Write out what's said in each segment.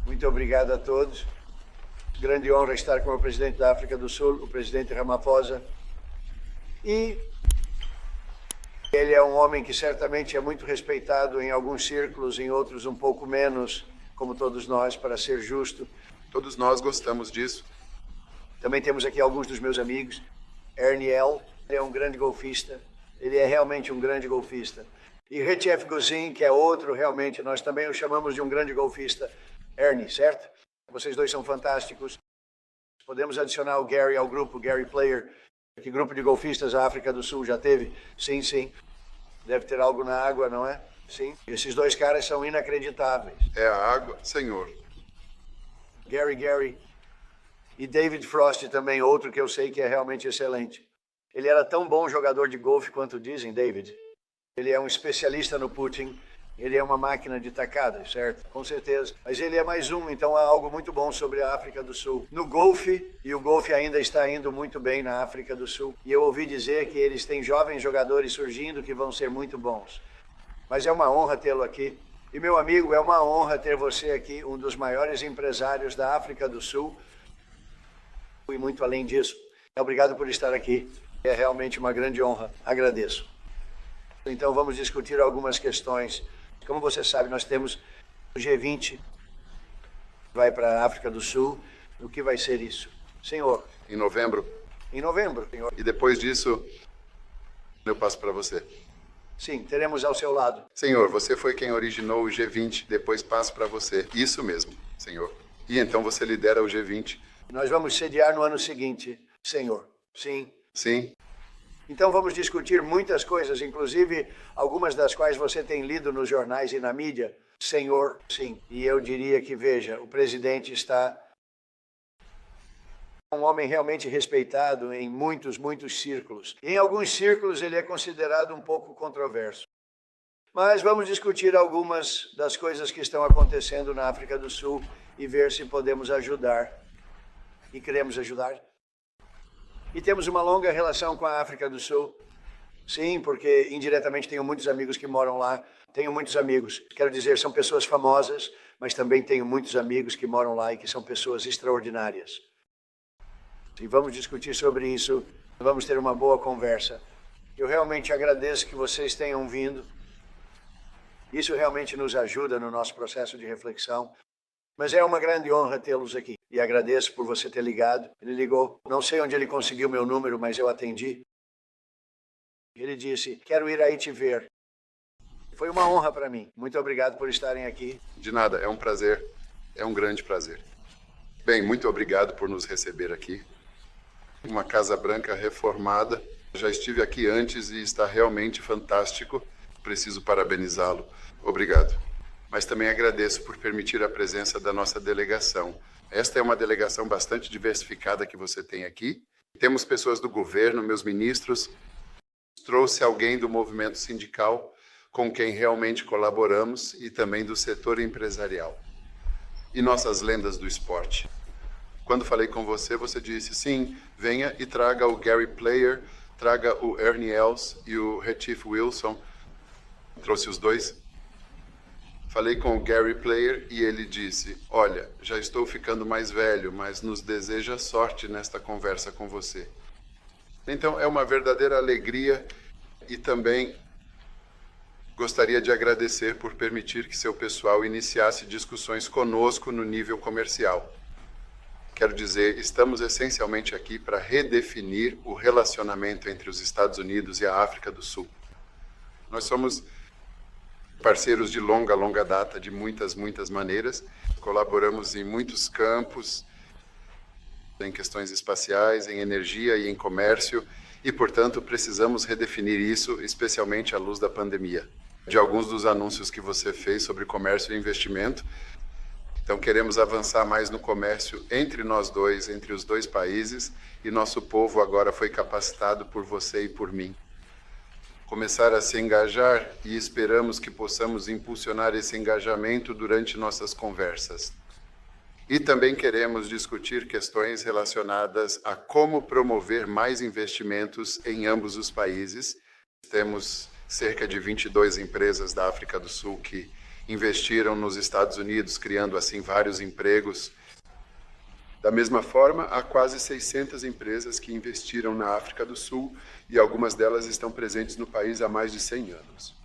Muito obrigado a todos. Grande honra estar com o presidente da África do Sul, o presidente Ramaphosa. E ele é um homem que certamente é muito respeitado em alguns círculos, em outros um pouco menos, como todos nós, para ser justo. Todos nós gostamos disso. Também temos aqui alguns dos meus amigos. Ernie Els, ele é um grande golfista. Ele é realmente um grande golfista. E Retief Guzin, que é outro, realmente, nós também o chamamos de um grande golfista. Ernie, certo? Vocês dois são fantásticos. Podemos adicionar o Gary ao grupo, Gary Player. Que grupo de golfistas a África do Sul já teve? Sim, sim. Deve ter algo na água, não é? Sim. Esses dois caras são inacreditáveis. É a água, senhor. Gary. E David Frost também, outro que eu sei que é realmente excelente. Ele era tão bom jogador de golfe quanto dizem, David. Ele é um especialista no putting. Ele é uma máquina de tacada, certo? Com certeza. Mas ele é mais um, então há algo muito bom sobre a África do Sul. No golfe, e o golfe ainda está indo muito bem na África do Sul. E eu ouvi dizer que eles têm jovens jogadores surgindo que vão ser muito bons. Mas é uma honra tê-lo aqui. E, meu amigo, é uma honra ter você aqui, um dos maiores empresários da África do Sul. E muito além disso. Obrigado por estar aqui. É realmente uma grande honra. Agradeço. Então vamos discutir algumas questões. Como você sabe, nós temos o G20, vai para a África do Sul. O que vai ser isso? Senhor. Em novembro. Em novembro, senhor. E depois disso, eu passo para você. Sim, teremos ao seu lado. Senhor, você foi quem originou o G20, depois passo para você. Isso mesmo, senhor. E então você lidera o G20. Nós vamos sediar no ano seguinte, senhor. Sim. Sim. Então vamos discutir muitas coisas, inclusive algumas das quais você tem lido nos jornais e na mídia. Senhor, sim. E eu diria que, veja, o presidente está um homem realmente respeitado em muitos círculos. Em alguns círculos ele é considerado um pouco controverso. Mas vamos discutir algumas das coisas que estão acontecendo na África do Sul e ver se podemos ajudar. E queremos ajudar. E temos uma longa relação com a África do Sul. Sim, porque indiretamente tenho muitos amigos que moram lá. Tenho muitos amigos. Quero dizer, são pessoas famosas, mas também tenho muitos amigos que moram lá e que são pessoas extraordinárias. E vamos discutir sobre isso. Vamos ter uma boa conversa. Eu realmente agradeço que vocês tenham vindo. Isso realmente nos ajuda no nosso processo de reflexão. Mas é uma grande honra tê-los aqui. E agradeço por você ter ligado. Ele ligou. Não sei onde ele conseguiu meu número, mas eu atendi. Ele disse, quero ir aí te ver. Foi uma honra para mim. Muito obrigado por estarem aqui. De nada, é um prazer. É um grande prazer. Bem, muito obrigado por nos receber aqui. Uma Casa Branca reformada. Já estive aqui antes e está realmente fantástico. Preciso parabenizá-lo. Obrigado. Mas também agradeço por permitir a presença da nossa delegação. Esta é uma delegação bastante diversificada que você tem aqui. Temos pessoas do governo, meus ministros. Trouxe alguém do movimento sindical com quem realmente colaboramos e também do setor empresarial. E nossas lendas do esporte. Quando falei com você, você disse, sim, venha e traga o Gary Player, traga o Ernie Els e o Retief Wilson. Trouxe os dois. Falei com o Gary Player e ele disse, olha, já estou ficando mais velho, mas nos deseja sorte nesta conversa com você. Então, é uma verdadeira alegria e também gostaria de agradecer por permitir que seu pessoal iniciasse discussões conosco no nível comercial. Quero dizer, estamos essencialmente aqui para redefinir o relacionamento entre os Estados Unidos e a África do Sul. Nós somos parceiros de longa data, de muitas maneiras. Colaboramos em muitos campos, em questões espaciais, em energia e em comércio, e, portanto, precisamos redefinir isso, especialmente à luz da pandemia. De alguns dos anúncios que você fez sobre comércio e investimento. Então, queremos avançar mais no comércio entre nós dois, entre os dois países, e nosso povo agora foi capacitado por você e por mim. Começar a se engajar e esperamos que possamos impulsionar esse engajamento durante nossas conversas. E também queremos discutir questões relacionadas a como promover mais investimentos em ambos os países. Temos cerca de 22 empresas da África do Sul que investiram nos Estados Unidos, criando assim vários empregos. Da mesma forma, há quase 600 empresas que investiram na África do Sul e algumas delas estão presentes no país há mais de 100 anos.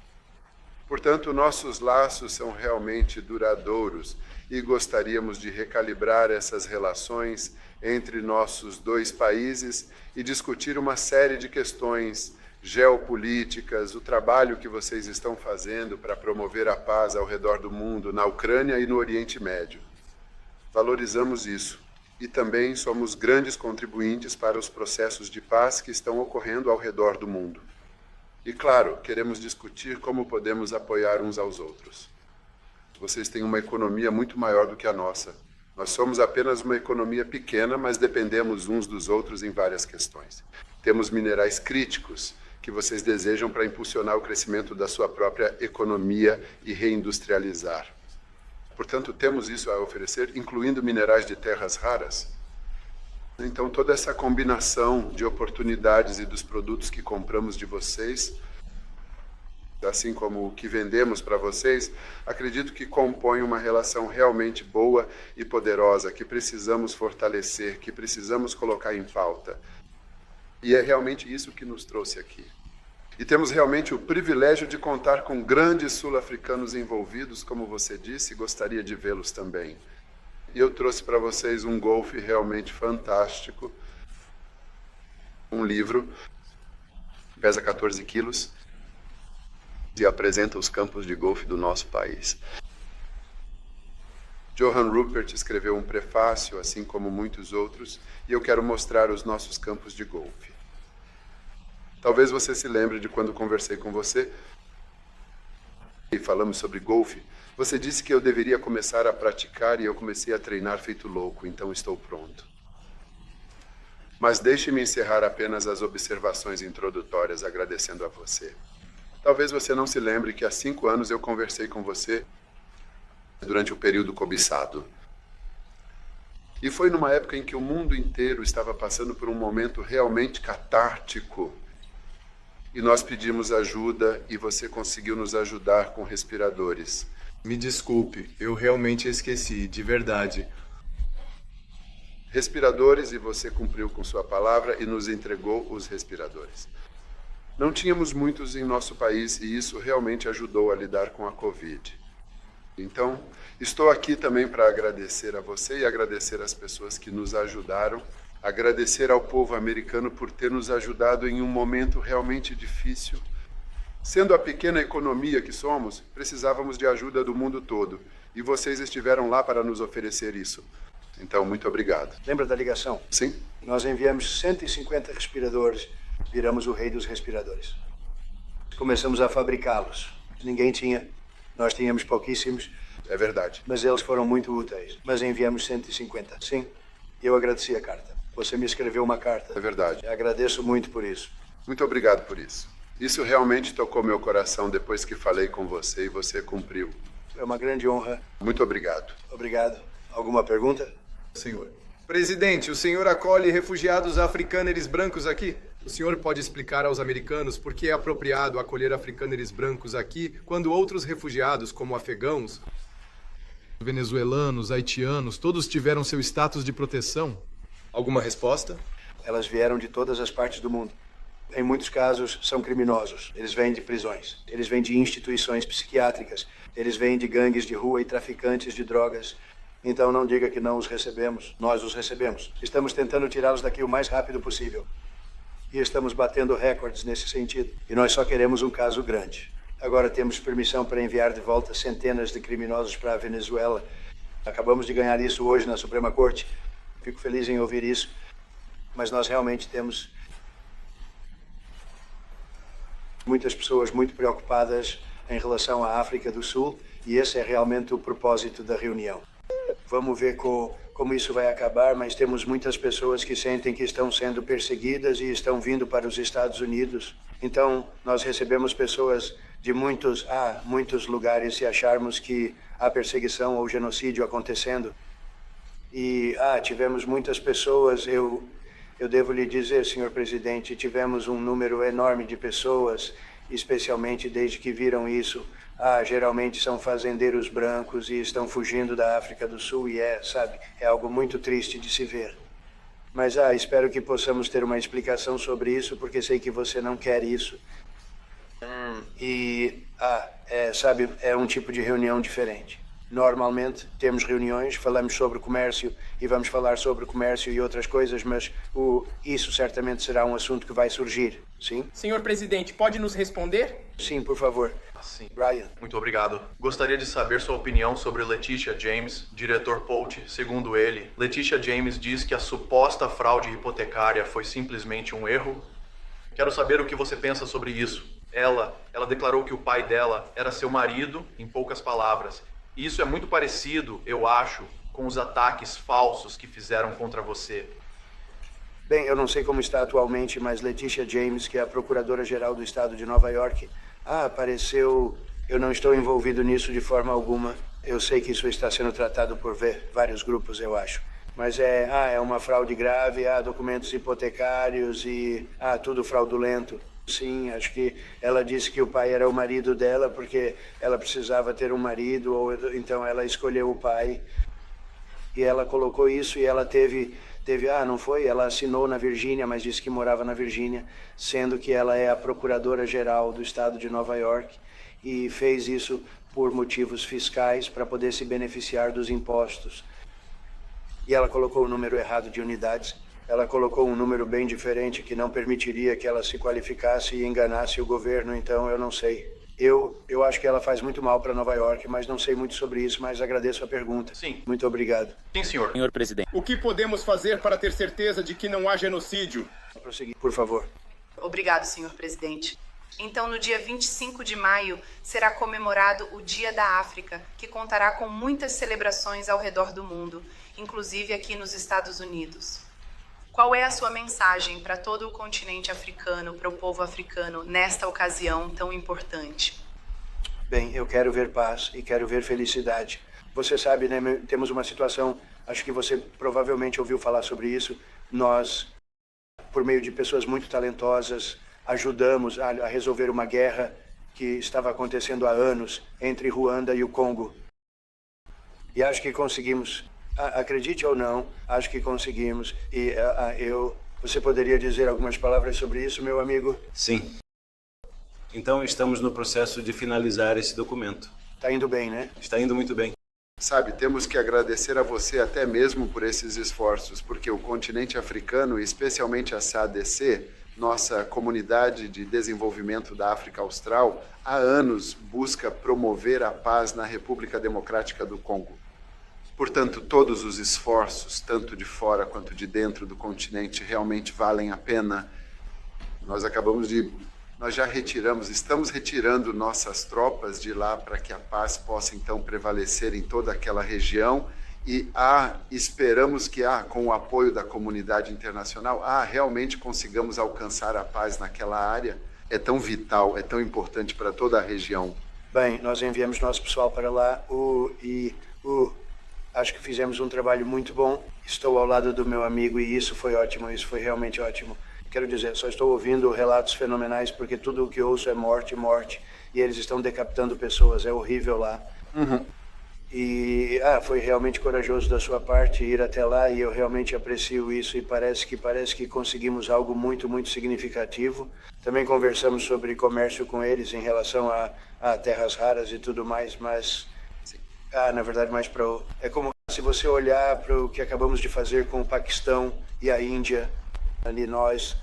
Portanto, nossos laços são realmente duradouros e gostaríamos de recalibrar essas relações entre nossos dois países e discutir uma série de questões geopolíticas, o trabalho que vocês estão fazendo para promover a paz ao redor do mundo, na Ucrânia e no Oriente Médio. Valorizamos isso. E também somos grandes contribuintes para os processos de paz que estão ocorrendo ao redor do mundo. E, claro, queremos discutir como podemos apoiar uns aos outros. Vocês têm uma economia muito maior do que a nossa. Nós somos apenas uma economia pequena, mas dependemos uns dos outros em várias questões. Temos minerais críticos que vocês desejam para impulsionar o crescimento da sua própria economia e reindustrializar. Portanto, temos isso a oferecer, incluindo minerais de terras raras. Então, toda essa combinação de oportunidades e dos produtos que compramos de vocês, assim como o que vendemos para vocês, acredito que compõe uma relação realmente boa e poderosa, que precisamos fortalecer, que precisamos colocar em pauta. E é realmente isso que nos trouxe aqui. E temos realmente o privilégio de contar com grandes sul-africanos envolvidos, como você disse, e gostaria de vê-los também. E eu trouxe para vocês um golfe realmente fantástico, um livro, pesa 14 quilos, e apresenta os campos de golfe do nosso país. Johann Rupert escreveu um prefácio, assim como muitos outros, e eu quero mostrar os nossos campos de golfe. Talvez você se lembre de quando conversei com você e falamos sobre golfe. Você disse que eu deveria começar a praticar e eu comecei a treinar feito louco, então estou pronto. Mas deixe-me encerrar apenas as observações introdutórias agradecendo a você. Talvez você não se lembre que há 5 anos eu conversei com você durante o período cobiçado. E foi numa época em que o mundo inteiro estava passando por um momento realmente catártico. E nós pedimos ajuda e você conseguiu nos ajudar com respiradores. Me desculpe, eu realmente esqueci, de verdade. Respiradores, e você cumpriu com sua palavra e nos entregou os respiradores. Não tínhamos muitos em nosso país e isso realmente ajudou a lidar com a Covid. Então, estou aqui também para agradecer a você e agradecer às pessoas que nos ajudaram, agradecer ao povo americano por ter nos ajudado em um momento realmente difícil. Sendo a pequena economia que somos, precisávamos de ajuda do mundo todo e vocês estiveram lá para nos oferecer isso. Então, muito obrigado. Lembra da ligação? Sim. Nós enviamos 150 respiradores, viramos o rei dos respiradores. Começamos a fabricá-los. Ninguém tinha, nós tínhamos pouquíssimos. É verdade. Mas eles foram muito úteis. Mas enviamos 150. Sim, eu agradeci a carta. Você me escreveu uma carta. É verdade. Eu agradeço muito por isso. Muito obrigado por isso. Isso realmente tocou meu coração depois que falei com você e você cumpriu. É uma grande honra. Muito obrigado. Obrigado. Alguma pergunta? Senhor. Presidente, o senhor acolhe refugiados africâneres brancos aqui? O senhor pode explicar aos americanos por que é apropriado acolher africâneres brancos aqui, quando outros refugiados, como afegãos, venezuelanos, haitianos, todos tiveram seu status de proteção? Alguma resposta? Elas vieram de todas as partes do mundo. Em muitos casos, são criminosos. Eles vêm de prisões. Eles vêm de instituições psiquiátricas. Eles vêm de gangues de rua e traficantes de drogas. Então não diga que não os recebemos. Nós os recebemos. Estamos tentando tirá-los daqui o mais rápido possível. E estamos batendo recordes nesse sentido. E nós só queremos um caso grande. Agora temos permissão para enviar de volta centenas de criminosos para a Venezuela. Acabamos de ganhar isso hoje na Suprema Corte. Fico feliz em ouvir isso. Mas nós realmente temos muitas pessoas muito preocupadas em relação à África do Sul. E esse é realmente o propósito da reunião. Vamos ver como isso vai acabar, mas temos muitas pessoas que sentem que estão sendo perseguidas e estão vindo para os Estados Unidos. Então, nós recebemos pessoas de muitos lugares se acharmos que há perseguição ou genocídio acontecendo. E tivemos muitas pessoas, eu devo lhe dizer, senhor presidente, tivemos um número enorme de pessoas, especialmente desde que viram isso, geralmente são fazendeiros brancos e estão fugindo da África do Sul e sabe, é algo muito triste de se ver. Mas espero que possamos ter uma explicação sobre isso, porque sei que você não quer isso. E, sabe, é um tipo de reunião diferente. Normalmente temos reuniões, falamos sobre comércio e vamos falar sobre comércio e outras coisas, mas isso certamente será um assunto que vai surgir, sim? Senhor presidente, pode nos responder? Sim, por favor. Sim. Brian. Muito obrigado. Gostaria de saber sua opinião sobre Letitia James, diretor Polt. Segundo ele, Letitia James diz que a suposta fraude hipotecária foi simplesmente um erro. Quero saber o que você pensa sobre isso. Ela declarou que o pai dela era seu marido, em poucas palavras. E isso é muito parecido, eu acho, com os ataques falsos que fizeram contra você. Bem, eu não sei como está atualmente, mas Letitia James, que é a procuradora-geral do estado de Nova York, apareceu... Eu não estou envolvido nisso de forma alguma. Eu sei que isso está sendo tratado por vários grupos, eu acho. Mas é uma fraude grave, documentos hipotecários e tudo fraudulento. Sim, acho que ela disse que o pai era o marido dela porque ela precisava ter um marido, ou então ela escolheu o pai. E ela colocou isso e ela teve, não foi? Ela assinou na Virgínia, mas disse que morava na Virgínia, sendo que ela é a procuradora-geral do estado de Nova York e fez isso por motivos fiscais para poder se beneficiar dos impostos. E ela colocou o número errado de unidades. Ela colocou um número bem diferente que não permitiria que ela se qualificasse e enganasse o governo, então eu não sei. Eu acho que ela faz muito mal para Nova York, mas não sei muito sobre isso, mas agradeço a pergunta. Sim. Muito obrigado. Sim, senhor. Senhor presidente. O que podemos fazer para ter certeza de que não há genocídio? Prosseguir, por favor. Obrigado, senhor presidente. Então, no dia 25 de maio, será comemorado o Dia da África, que contará com muitas celebrações ao redor do mundo, inclusive aqui nos Estados Unidos. Qual é a sua mensagem para todo o continente africano, para o povo africano, nesta ocasião tão importante? Bem, eu quero ver paz e quero ver felicidade. Você sabe, né, temos uma situação, acho que você provavelmente ouviu falar sobre isso. Nós, por meio de pessoas muito talentosas, ajudamos a resolver uma guerra que estava acontecendo há anos entre Ruanda e o Congo. E acho que conseguimos. Acredite ou não, acho que conseguimos. E você poderia dizer algumas palavras sobre isso, meu amigo? Sim. Então estamos no processo de finalizar esse documento. Está indo bem, né? Está indo muito bem. Sabe, temos que agradecer a você até mesmo por esses esforços, porque o continente africano, especialmente a SADC, nossa comunidade de desenvolvimento da África Austral, há anos busca promover a paz na República Democrática do Congo. Portanto, todos os esforços, tanto de fora quanto de dentro do continente, realmente valem a pena. Nós já estamos retirando nossas tropas de lá para que a paz possa então prevalecer em toda aquela região e esperamos que com o apoio da comunidade internacional, realmente consigamos alcançar a paz naquela área. É tão vital, é tão importante para toda a região. Bem, nós enviamos nosso pessoal para lá acho que fizemos um trabalho muito bom. Estou ao lado do meu amigo e isso foi ótimo, isso foi realmente ótimo. Quero dizer, só estou ouvindo relatos fenomenais porque tudo o que ouço é morte, morte. E eles estão decapitando pessoas, é horrível lá. Uhum. E foi realmente corajoso da sua parte ir até lá e eu realmente aprecio isso e parece que conseguimos algo muito, muito significativo. Também conversamos sobre comércio com eles em relação a terras raras e tudo mais, mas... na verdade, mais é como se você olhar para o que acabamos de fazer com o Paquistão e a Índia, ali nós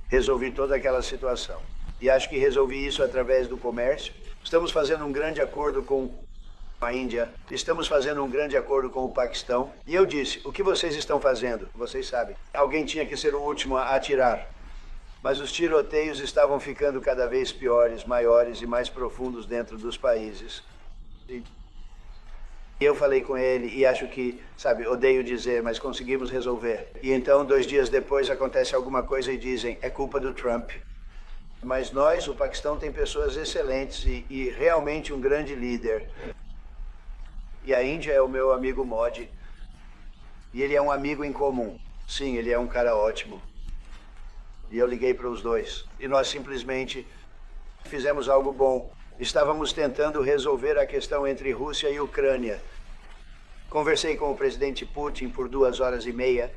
resolvi toda aquela situação. E acho que resolvi isso através do comércio. Estamos fazendo um grande acordo com a Índia, estamos fazendo um grande acordo com o Paquistão. E eu disse, o que vocês estão fazendo? Vocês sabem, alguém tinha que ser o último a atirar. Mas os tiroteios estavam ficando cada vez piores, maiores e mais profundos dentro dos países. E eu falei com ele e acho que, sabe, odeio dizer, mas conseguimos resolver. E então, 2 dias depois, acontece alguma coisa e dizem, é culpa do Trump. Mas nós, o Paquistão, tem pessoas excelentes e realmente um grande líder. E a Índia é o meu amigo Modi. E ele é um amigo em comum. Sim, ele é um cara ótimo. E eu liguei para os dois. E nós simplesmente fizemos algo bom. Estávamos tentando resolver a questão entre Rússia e Ucrânia. Conversei com o presidente Putin por 2 horas e meia.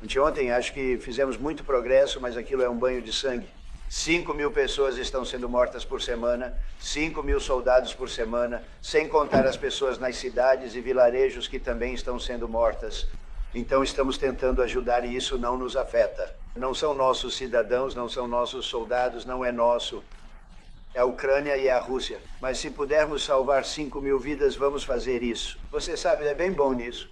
Anteontem, acho que fizemos muito progresso, mas aquilo é um banho de sangue. 5.000 pessoas estão sendo mortas por semana, 5.000 soldados por semana, sem contar as pessoas nas cidades e vilarejos que também estão sendo mortas. Então estamos tentando ajudar e isso não nos afeta. Não são nossos cidadãos, não são nossos soldados, não é nosso. É a Ucrânia e a Rússia. Mas se pudermos salvar 5.000 vidas, vamos fazer isso. Você sabe, ele é bem bom nisso.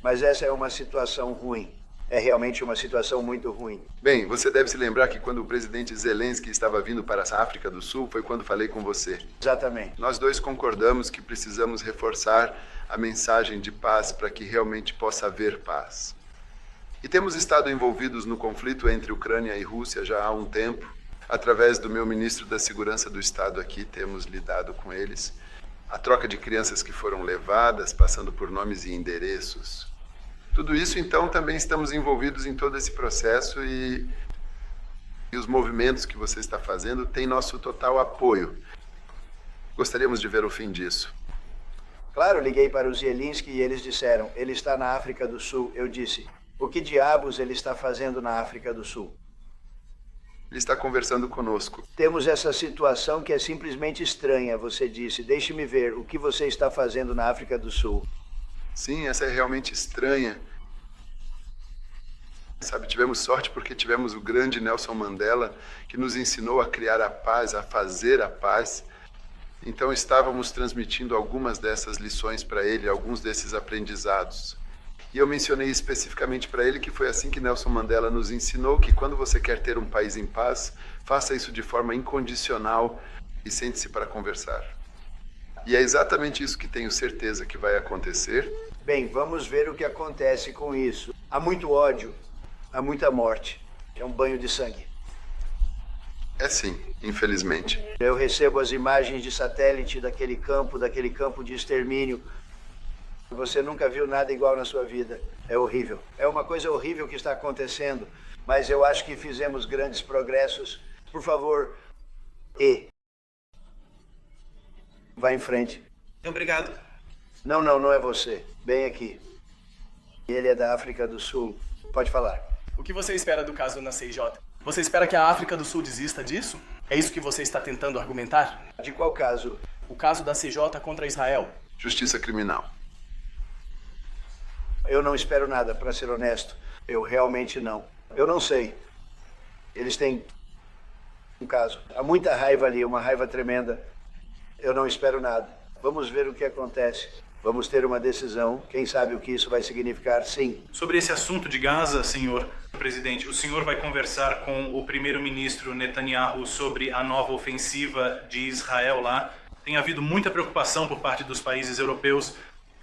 Mas essa é uma situação ruim. É realmente uma situação muito ruim. Bem, você deve se lembrar que quando o presidente Zelensky estava vindo para a África do Sul, foi quando falei com você. Exatamente. Nós dois concordamos que precisamos reforçar a mensagem de paz para que realmente possa haver paz. E temos estado envolvidos no conflito entre Ucrânia e Rússia já há um tempo. Através do meu ministro da Segurança do Estado aqui, temos lidado com eles. A troca de crianças que foram levadas, passando por nomes e endereços. Tudo isso, então, também estamos envolvidos em todo esse processo e os movimentos que você está fazendo têm nosso total apoio. Gostaríamos de ver o fim disso. Claro, liguei para o Zelensky e eles disseram, ele está na África do Sul. Eu disse, o que diabos ele está fazendo na África do Sul? Ele está conversando conosco. Temos essa situação que é simplesmente estranha, você disse. Deixe-me ver o que você está fazendo na África do Sul. Sim, essa é realmente estranha. Sabe, tivemos sorte porque tivemos o grande Nelson Mandela que nos ensinou a criar a paz, a fazer a paz. Então estávamos transmitindo algumas dessas lições para ele, alguns desses aprendizados. E eu mencionei especificamente para ele que foi assim que Nelson Mandela nos ensinou que quando você quer ter um país em paz, faça isso de forma incondicional e sente-se para conversar. E é exatamente isso que tenho certeza que vai acontecer. Bem, vamos ver o que acontece com isso. Há muito ódio, há muita morte. É um banho de sangue. É sim, infelizmente. Eu recebo as imagens de satélite daquele campo de extermínio. Você nunca viu nada igual na sua vida. É horrível. É uma coisa horrível que está acontecendo. Mas eu acho que fizemos grandes progressos. Por favor, vá em frente. Obrigado. Não é você. Bem aqui. Ele é da África do Sul. Pode falar. O que você espera do caso na CIJ? Você espera que a África do Sul desista disso? É isso que você está tentando argumentar? De qual caso? O caso da CIJ contra Israel. Justiça criminal. Eu não espero nada, para ser honesto. Eu realmente não. Eu não sei. Eles têm um caso. Há muita raiva ali, uma raiva tremenda. Eu não espero nada. Vamos ver o que acontece. Vamos ter uma decisão. Quem sabe o que isso vai significar, sim. Sobre esse assunto de Gaza, senhor presidente, o senhor vai conversar com o primeiro-ministro Netanyahu sobre a nova ofensiva de Israel lá. Tem havido muita preocupação por parte dos países europeus.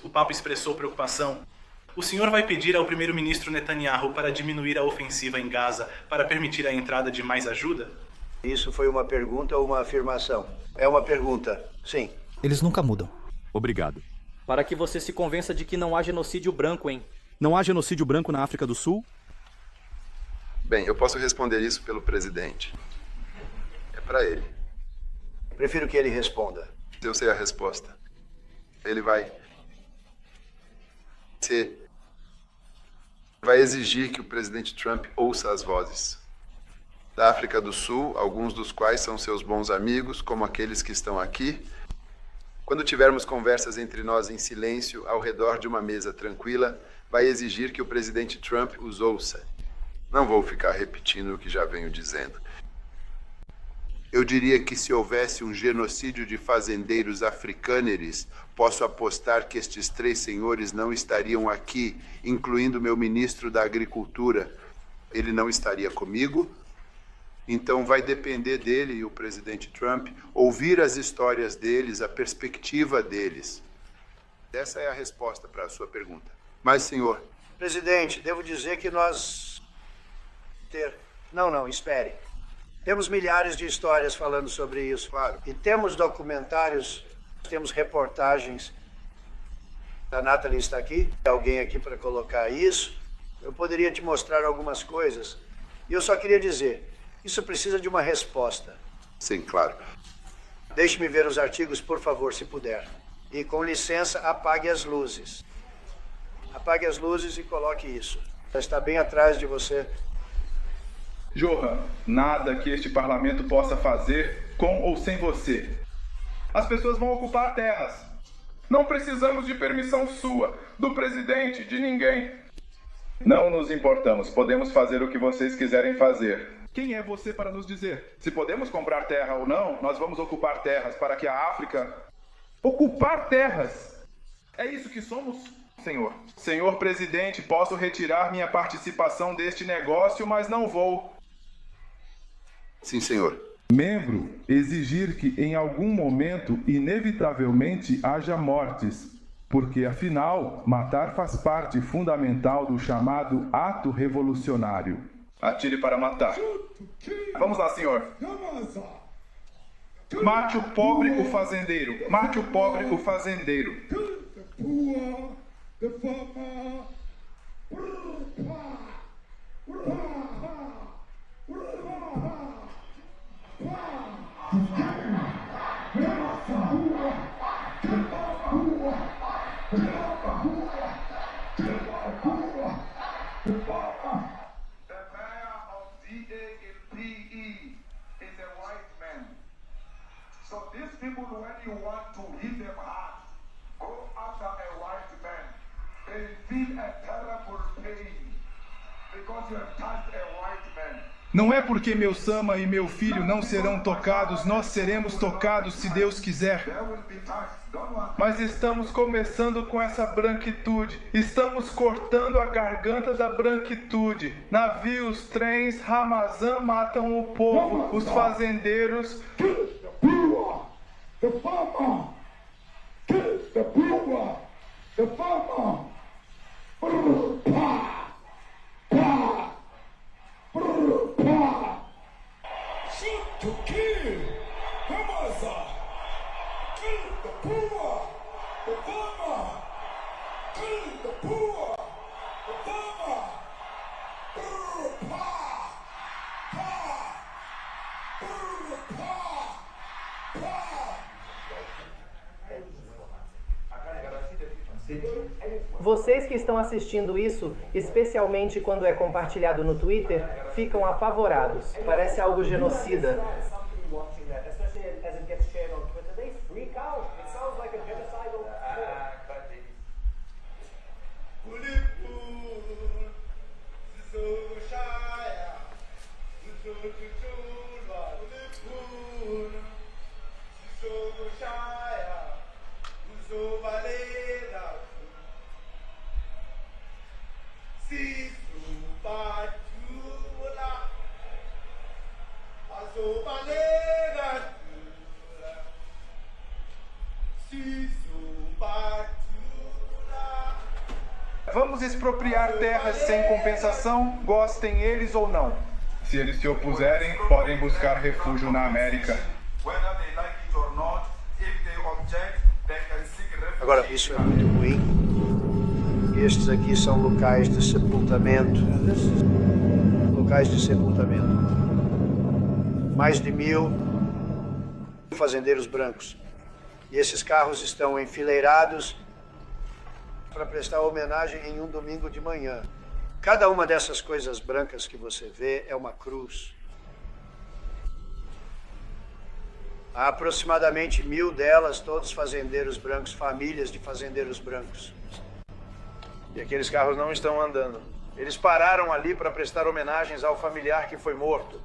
O Papa expressou preocupação. O senhor vai pedir ao primeiro-ministro Netanyahu para diminuir a ofensiva em Gaza, para permitir a entrada de mais ajuda? Isso foi uma pergunta ou uma afirmação? É uma pergunta, sim. Eles nunca mudam. Obrigado. Para que você se convença de que não há genocídio branco, hein? Não há genocídio branco na África do Sul? Bem, eu posso responder isso pelo presidente. É para ele. Prefiro que ele responda. Eu sei a resposta. Ele vai exigir que o presidente Trump ouça as vozes da África do Sul, alguns dos quais são seus bons amigos, como aqueles que estão aqui. Quando tivermos conversas entre nós em silêncio, ao redor de uma mesa tranquila, vai exigir que o presidente Trump os ouça. Não vou ficar repetindo o que já venho dizendo. Eu diria que se houvesse um genocídio de fazendeiros africâneres, posso apostar que estes 3 senhores não estariam aqui, incluindo meu ministro da Agricultura. Ele não estaria comigo. Então vai depender dele e o presidente Trump ouvir as histórias deles, a perspectiva deles. Essa é a resposta para a sua pergunta. Mas, senhor... Presidente, devo dizer que nós... Não, espere. Temos milhares de histórias falando sobre isso. Claro. E temos documentários, temos reportagens. A Natalie está aqui, tem alguém aqui para colocar isso. Eu poderia te mostrar algumas coisas. E eu só queria dizer, isso precisa de uma resposta. Sim, claro. Deixe-me ver os artigos, por favor, se puder. E, com licença, apague as luzes. Apague as luzes e coloque isso. Está bem atrás de você. Johan, nada que este parlamento possa fazer com ou sem você. As pessoas vão ocupar terras. Não precisamos de permissão sua, do presidente, de ninguém. Não nos importamos. Podemos fazer o que vocês quiserem fazer. Quem é você para nos dizer? Se podemos comprar terra ou não, nós vamos ocupar terras para que a África... Ocupar terras? É isso que somos, senhor? Senhor presidente, posso retirar minha participação deste negócio, mas não vou. Sim, senhor. Membro, exigir que em algum momento, inevitavelmente, haja mortes, porque, afinal, matar faz parte fundamental do chamado ato revolucionário. Atire para matar. Vamos lá, senhor. Mate o pobre, o fazendeiro. Mate o pobre, o fazendeiro. Não é porque meu Sama e meu filho não serão tocados, nós seremos tocados se Deus quiser. Mas estamos começando com essa branquitude. Estamos cortando a garganta da branquitude. Navios, trens, Ramazan matam o povo. Os fazendeiros... Vocês que estão assistindo isso, especialmente quando é compartilhado no Twitter, ficam apavorados. Parece algo genocida. Vamos expropriar terras sem compensação, gostem eles ou não. Se eles se opuserem, podem buscar refúgio na América. Agora, isso é muito ruim. Estes aqui são locais de sepultamento. Locais de sepultamento. Mais de 1000 fazendeiros brancos. E esses carros estão enfileirados para prestar homenagem em um domingo de manhã. Cada uma dessas coisas brancas que você vê é uma cruz. Há aproximadamente 1000 delas, todos fazendeiros brancos, famílias de fazendeiros brancos. E aqueles carros não estão andando. Eles pararam ali para prestar homenagens ao familiar que foi morto.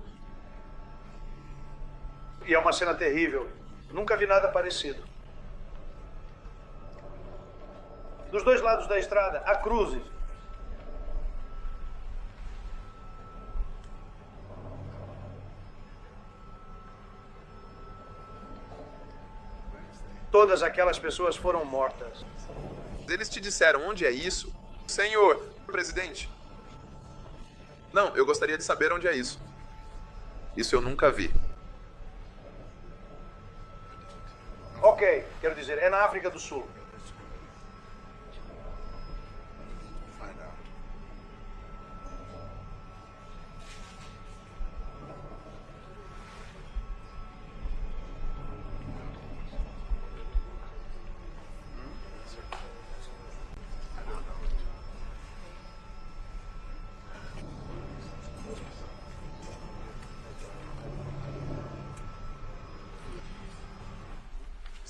E é uma cena terrível. Nunca vi nada parecido. Dos dois lados da estrada, há cruzes. Todas aquelas pessoas foram mortas. Eles te disseram onde é isso? Senhor presidente. Não, eu gostaria de saber onde é isso. Isso eu nunca vi. Ok, quero dizer, é na África do Sul.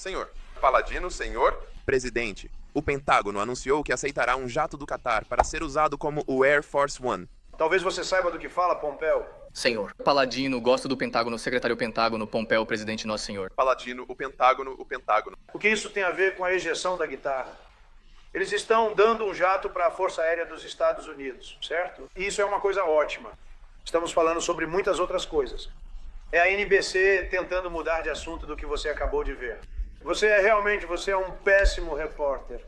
Senhor. Paladino, senhor. Presidente, o Pentágono anunciou que aceitará um jato do Catar para ser usado como o Air Force One. Talvez você saiba do que fala, Pompeu. Senhor. Paladino, gosto do Pentágono, secretário Pentágono, Pompeu, presidente Nosso Senhor. Paladino, o Pentágono, o Pentágono. O que isso tem a ver com a ejeção da guitarra? Eles estão dando um jato para a Força Aérea dos Estados Unidos, certo? E isso é uma coisa ótima. Estamos falando sobre muitas outras coisas. É a NBC tentando mudar de assunto do que você acabou de ver. Você é um péssimo repórter.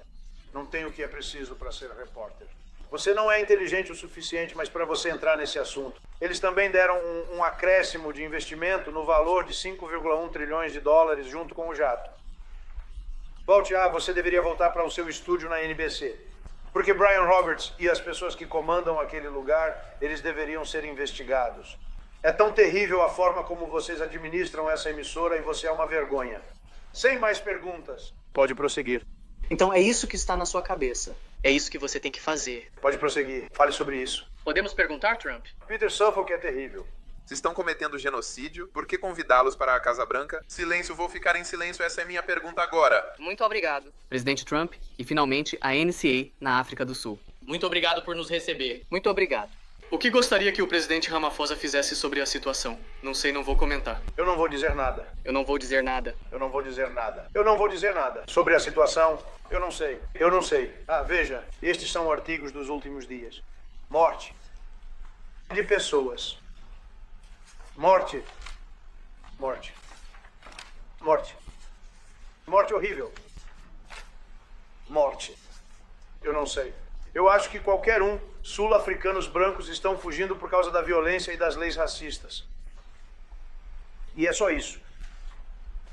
Não tem o que é preciso para ser repórter. Você não é inteligente o suficiente, mas para você entrar nesse assunto. Eles também deram um acréscimo de investimento no valor de 5,1 trilhões de dólares junto com o jato. Você deveria voltar para o seu estúdio na NBC. Porque Brian Roberts e as pessoas que comandam aquele lugar, eles deveriam ser investigados. É tão terrível a forma como vocês administram essa emissora e você é uma vergonha. Sem mais perguntas. Pode prosseguir. Então é isso que está na sua cabeça. É isso que você tem que fazer. Pode prosseguir. Fale sobre isso. Podemos perguntar, Trump? Peter Suffolk é terrível. Se estão cometendo genocídio, por que convidá-los para a Casa Branca? Silêncio, vou ficar em silêncio, essa é minha pergunta agora. Muito obrigado. Presidente Trump e finalmente a NCA na África do Sul. Muito obrigado por nos receber. Muito obrigado. O que gostaria que o presidente Ramaphosa fizesse sobre a situação? Não sei, não vou comentar. Eu não vou dizer nada. Eu não vou dizer nada. Eu não vou dizer nada. Eu não vou dizer nada. Sobre a situação, eu não sei. Eu não sei. Veja, estes são artigos dos últimos dias. Morte de pessoas. Morte. Morte. Morte. Morte horrível. Morte. Eu não sei. Eu acho que qualquer sul-africanos brancos estão fugindo por causa da violência e das leis racistas. E é só isso.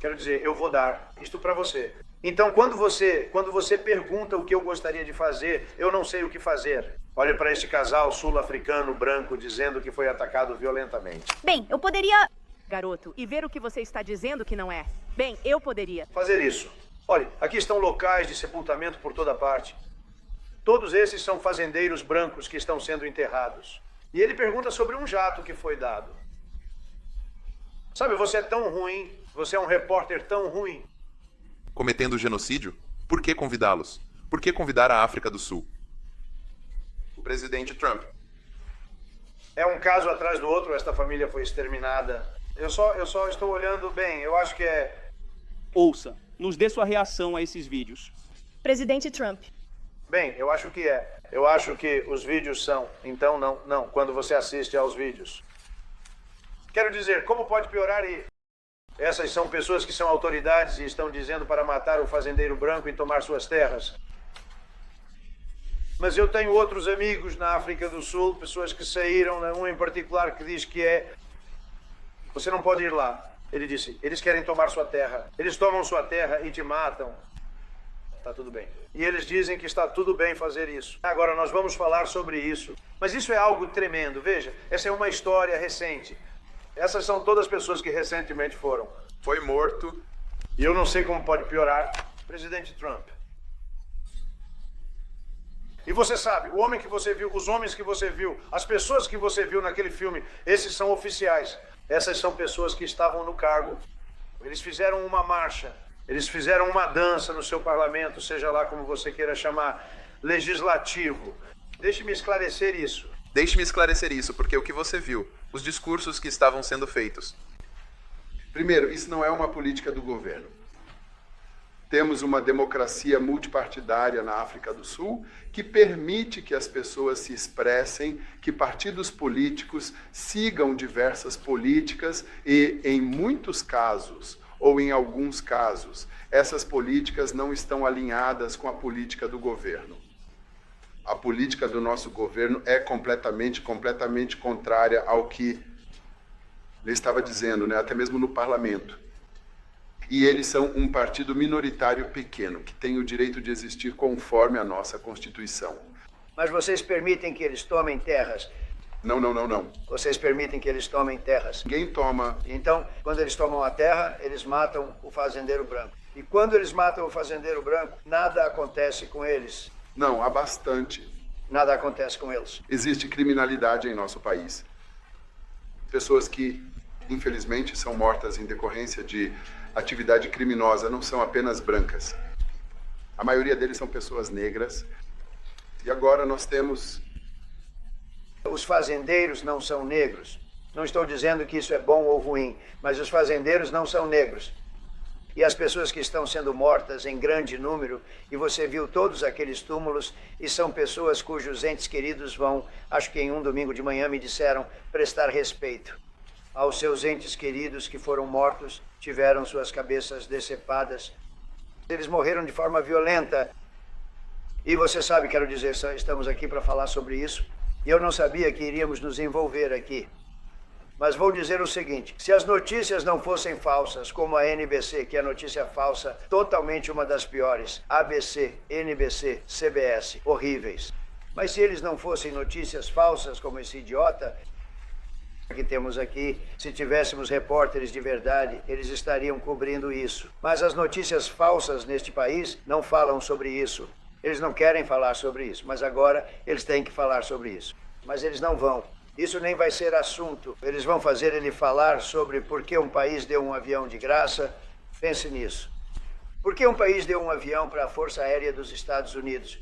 Quero dizer, eu vou dar isto para você. Então, quando você pergunta o que eu gostaria de fazer, eu não sei o que fazer. Olhe para esse casal sul-africano branco dizendo que foi atacado violentamente. Bem, eu poderia... Garoto, e ver o que você está dizendo que não é. Bem, eu poderia... fazer isso. Olhe, aqui estão locais de sepultamento por toda parte. Todos esses são fazendeiros brancos que estão sendo enterrados. E ele pergunta sobre um jato que foi dado. Sabe, você é tão ruim, você é um repórter tão ruim. Cometendo genocídio? Por que convidá-los? Por que convidar a África do Sul? O presidente Trump. É um caso atrás do outro, esta família foi exterminada. Eu só estou olhando bem, eu acho que é... Ouça, nos dê sua reação a esses vídeos. Presidente Trump. Bem, eu acho que é. Eu acho que os vídeos são. Então, não. Quando você assiste aos vídeos. Quero dizer, como pode piorar e... Essas são pessoas que são autoridades e estão dizendo para matar o fazendeiro branco e tomar suas terras. Mas eu tenho outros amigos na África do Sul, pessoas que saíram, um em particular que diz que é... Você não pode ir lá. Ele disse, eles querem tomar sua terra. Eles tomam sua terra e te matam. Tá tudo bem. E eles dizem que está tudo bem fazer isso. Agora nós vamos falar sobre isso. Mas isso é algo tremendo. Veja, essa é uma história recente. Essas são todas as pessoas que recentemente foram. Foi morto. E eu não sei como pode piorar. Presidente Trump. E você sabe, o homem que você viu, os homens que você viu, as pessoas que você viu naquele filme, esses são oficiais. Essas são pessoas que estavam no cargo. Eles fizeram uma marcha. Eles fizeram uma dança no seu parlamento, seja lá como você queira chamar, legislativo. Deixe-me esclarecer isso. Deixe-me esclarecer isso, porque o que você viu, os discursos que estavam sendo feitos. Primeiro, isso não é uma política do governo. Temos uma democracia multipartidária na África do Sul que permite que as pessoas se expressem, que partidos políticos sigam diversas políticas e, em muitos casos, ou em alguns casos, essas políticas não estão alinhadas com a política do governo. A política do nosso governo é completamente contrária ao que ele estava dizendo, né? Até mesmo no parlamento. E eles são um partido minoritário pequeno, que tem o direito de existir conforme a nossa Constituição. Mas vocês permitem que eles tomem terras? Não. Vocês permitem que eles tomem terras? Ninguém toma. Então, quando eles tomam a terra, eles matam o fazendeiro branco. E quando eles matam o fazendeiro branco, nada acontece com eles. Não, há bastante. Nada acontece com eles. Existe criminalidade em nosso país. Pessoas que, infelizmente, são mortas em decorrência de atividade criminosa não são apenas brancas. A maioria deles são pessoas negras. E agora nós temos... Os fazendeiros não são negros. Não estou dizendo que isso é bom ou ruim, mas os fazendeiros não são negros. E as pessoas que estão sendo mortas em grande número, e você viu todos aqueles túmulos, e são pessoas cujos entes queridos vão, acho que em um domingo de manhã me disseram, prestar respeito aos seus entes queridos que foram mortos, tiveram suas cabeças decepadas. Eles morreram de forma violenta. E você sabe, quero dizer, estamos aqui para falar sobre isso, e eu não sabia que iríamos nos envolver aqui. Mas vou dizer o seguinte, se as notícias não fossem falsas, como a NBC, que é notícia falsa, totalmente uma das piores, ABC, NBC, CBS, horríveis. Mas se eles não fossem notícias falsas, como esse idiota que temos aqui, se tivéssemos repórteres de verdade, eles estariam cobrindo isso. Mas as notícias falsas neste país não falam sobre isso. Eles não querem falar sobre isso, mas agora eles têm que falar sobre isso. Mas eles não vão. Isso nem vai ser assunto. Eles vão fazer ele falar sobre por que um país deu um avião de graça. Pense nisso. Por que um país deu um avião para a Força Aérea dos Estados Unidos?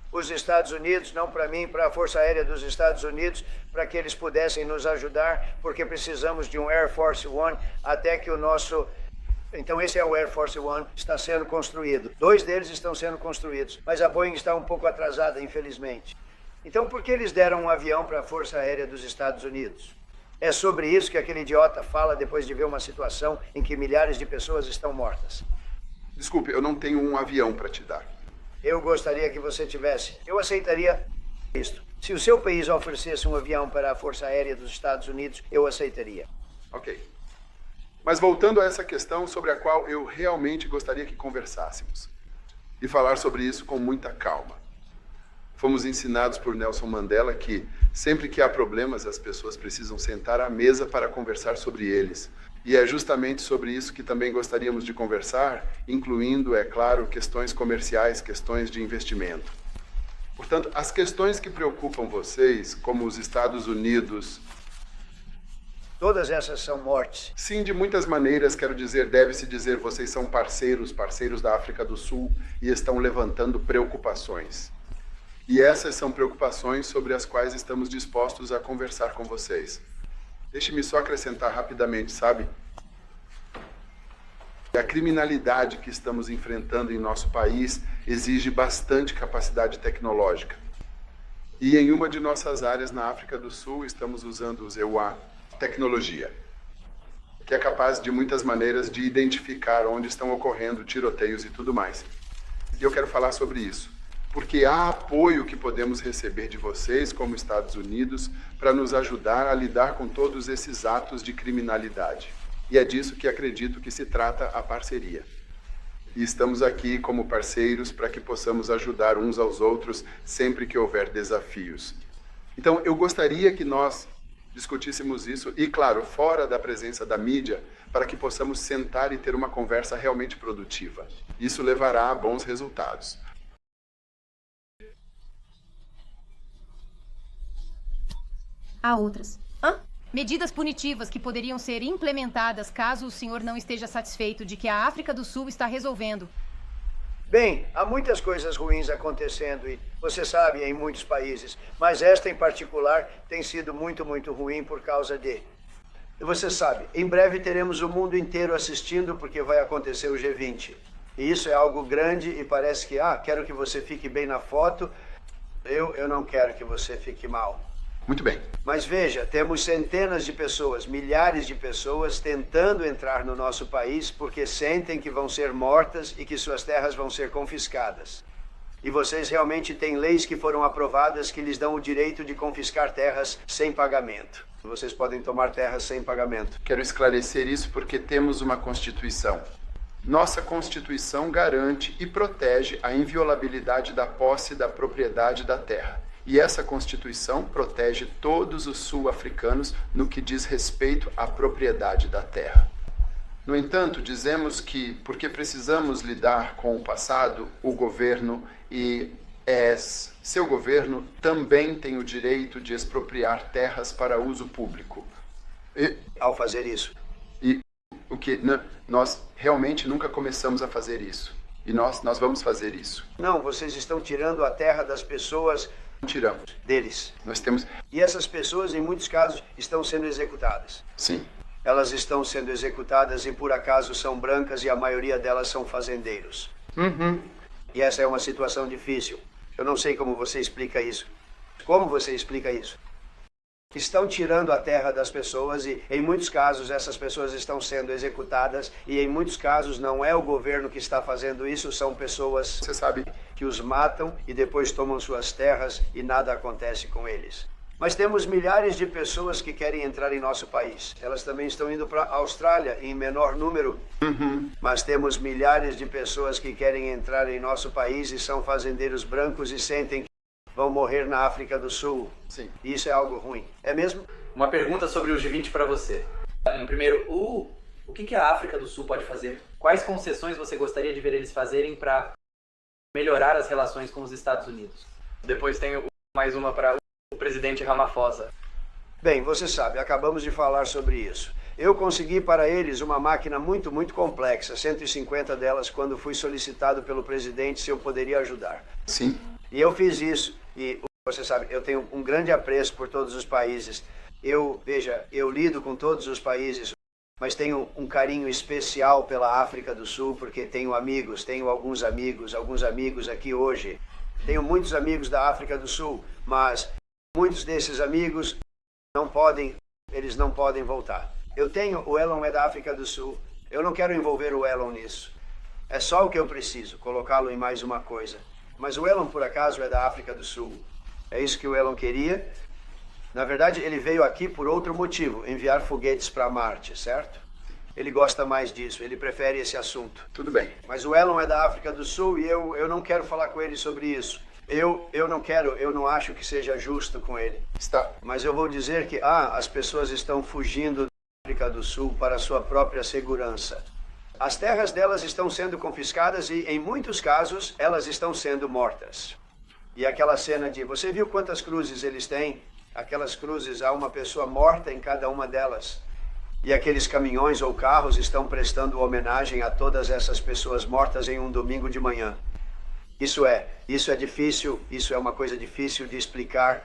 Os Estados Unidos, não para mim, para a Força Aérea dos Estados Unidos, para que eles pudessem nos ajudar, porque precisamos de um Air Force One até que o nosso... Então esse é o Air Force One, está sendo construído. 2 deles estão sendo construídos, mas a Boeing está um pouco atrasada, infelizmente. Então, por que eles deram um avião para a Força Aérea dos Estados Unidos? É sobre isso que aquele idiota fala depois de ver uma situação em que milhares de pessoas estão mortas. Desculpe, eu não tenho um avião para te dar. Eu gostaria que você tivesse. Eu aceitaria isto. Se o seu país oferecesse um avião para a Força Aérea dos Estados Unidos, eu aceitaria. Ok. Mas voltando a essa questão sobre a qual eu realmente gostaria que conversássemos. E falar sobre isso com muita calma. Fomos ensinados por Nelson Mandela que, sempre que há problemas, as pessoas precisam sentar à mesa para conversar sobre eles. E é justamente sobre isso que também gostaríamos de conversar, incluindo, é claro, questões comerciais, questões de investimento. Portanto, as questões que preocupam vocês, como os Estados Unidos... Todas essas são mortes. Sim, de muitas maneiras, quero dizer, deve-se dizer, vocês são parceiros da África do Sul e estão levantando preocupações. E essas são preocupações sobre as quais estamos dispostos a conversar com vocês. Deixe-me só acrescentar rapidamente, sabe? A criminalidade que estamos enfrentando em nosso país exige bastante capacidade tecnológica. E em uma de nossas áreas na África do Sul estamos usando o EUA, tecnologia, que é capaz de muitas maneiras de identificar onde estão ocorrendo tiroteios e tudo mais. E eu quero falar sobre isso. Porque há apoio que podemos receber de vocês, como Estados Unidos, para nos ajudar a lidar com todos esses atos de criminalidade. E é disso que acredito que se trata a parceria. E estamos aqui como parceiros para que possamos ajudar uns aos outros sempre que houver desafios. Então, eu gostaria que nós discutíssemos isso, e claro, fora da presença da mídia, para que possamos sentar e ter uma conversa realmente produtiva. Isso levará a bons resultados. Há outras. Medidas punitivas que poderiam ser implementadas caso o senhor não esteja satisfeito de que a África do Sul está resolvendo. Bem, há muitas coisas ruins acontecendo e você sabe, em muitos países, mas esta em particular tem sido muito, muito ruim por causa de... Você sabe, em breve teremos o mundo inteiro assistindo porque vai acontecer o G20. E isso é algo grande e parece que, quero que você fique bem na foto. Eu não quero que você fique mal. Muito bem. Mas veja, temos centenas de pessoas, milhares de pessoas tentando entrar no nosso país porque sentem que vão ser mortas e que suas terras vão ser confiscadas. E vocês realmente têm leis que foram aprovadas que lhes dão o direito de confiscar terras sem pagamento. Vocês podem tomar terras sem pagamento. Quero esclarecer isso porque temos uma Constituição. Nossa Constituição garante e protege a inviolabilidade da posse da propriedade da terra. E essa Constituição protege todos os sul-africanos no que diz respeito à propriedade da terra. No entanto, dizemos que, porque precisamos lidar com o passado, o governo seu governo também tem o direito de expropriar terras para uso público. Ao fazer isso. E Nós realmente nunca começamos a fazer isso. E nós vamos fazer isso. Não, vocês estão tirando a terra das pessoas. Tiramos. Deles. Nós temos... E essas pessoas, em muitos casos, estão sendo executadas. Sim. Elas estão sendo executadas e, por acaso, são brancas e a maioria delas são fazendeiros. E essa é uma situação difícil. Eu não sei como você explica isso. Como você explica isso? Estão tirando a terra das pessoas e, em muitos casos, essas pessoas estão sendo executadas e, em muitos casos, não é o governo que está fazendo isso, são pessoas, você sabe, que os matam e depois tomam suas terras e nada acontece com eles. Mas temos milhares de pessoas que querem entrar em nosso país. Elas também estão indo para a Austrália, em menor número. Mas temos milhares de pessoas que querem entrar em nosso país e são fazendeiros brancos e sentem que vão morrer na África do Sul. Sim. Isso é algo ruim. É mesmo? Uma pergunta sobre o G20 para você. Primeiro, o que a África do Sul pode fazer? Quais concessões você gostaria de ver eles fazerem para melhorar as relações com os Estados Unidos? Depois tenho mais uma para o presidente Ramaphosa. Bem, você sabe, acabamos de falar sobre isso. Eu consegui para eles uma máquina muito complexa, 150 delas, quando fui solicitado pelo presidente se eu poderia ajudar. Sim. E eu fiz isso. E você sabe, eu tenho um grande apreço por todos os países. Eu lido com todos os países, mas tenho um carinho especial pela África do Sul, porque tenho alguns amigos aqui hoje. Tenho muitos amigos da África do Sul, mas muitos desses amigos eles não podem voltar. O Elon é da África do Sul. Eu não quero envolver o Elon nisso. É só o que eu preciso, colocá-lo em mais uma coisa. Mas o Elon, por acaso, é da África do Sul. É isso que o Elon queria. Na verdade, ele veio aqui por outro motivo, enviar foguetes para Marte, certo? Ele gosta mais disso, ele prefere esse assunto. Tudo bem. Mas o Elon é da África do Sul e eu não quero falar com ele sobre isso. Eu não acho que seja justo com ele. Está. Mas eu vou dizer que, as pessoas estão fugindo da África do Sul para sua própria segurança. As terras delas estão sendo confiscadas e, em muitos casos, elas estão sendo mortas. E aquela cena de... Você viu quantas cruzes eles têm? Aquelas cruzes, há uma pessoa morta em cada uma delas. E aqueles caminhões ou carros estão prestando homenagem a todas essas pessoas mortas em um domingo de manhã. Isso é difícil, isso é uma coisa difícil de explicar.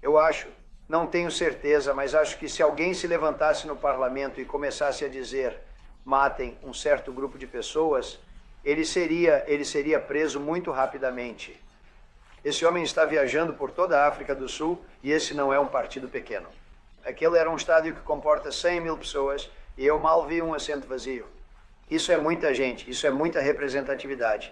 Eu acho, não tenho certeza, mas acho que se alguém se levantasse no parlamento e começasse a dizer... matem um certo grupo de pessoas, ele seria preso muito rapidamente. Esse homem está viajando por toda a África do Sul e esse não é um partido pequeno. Aquele era um estádio que comporta 100 mil pessoas e eu mal vi um assento vazio. Isso é muita gente, isso é muita representatividade.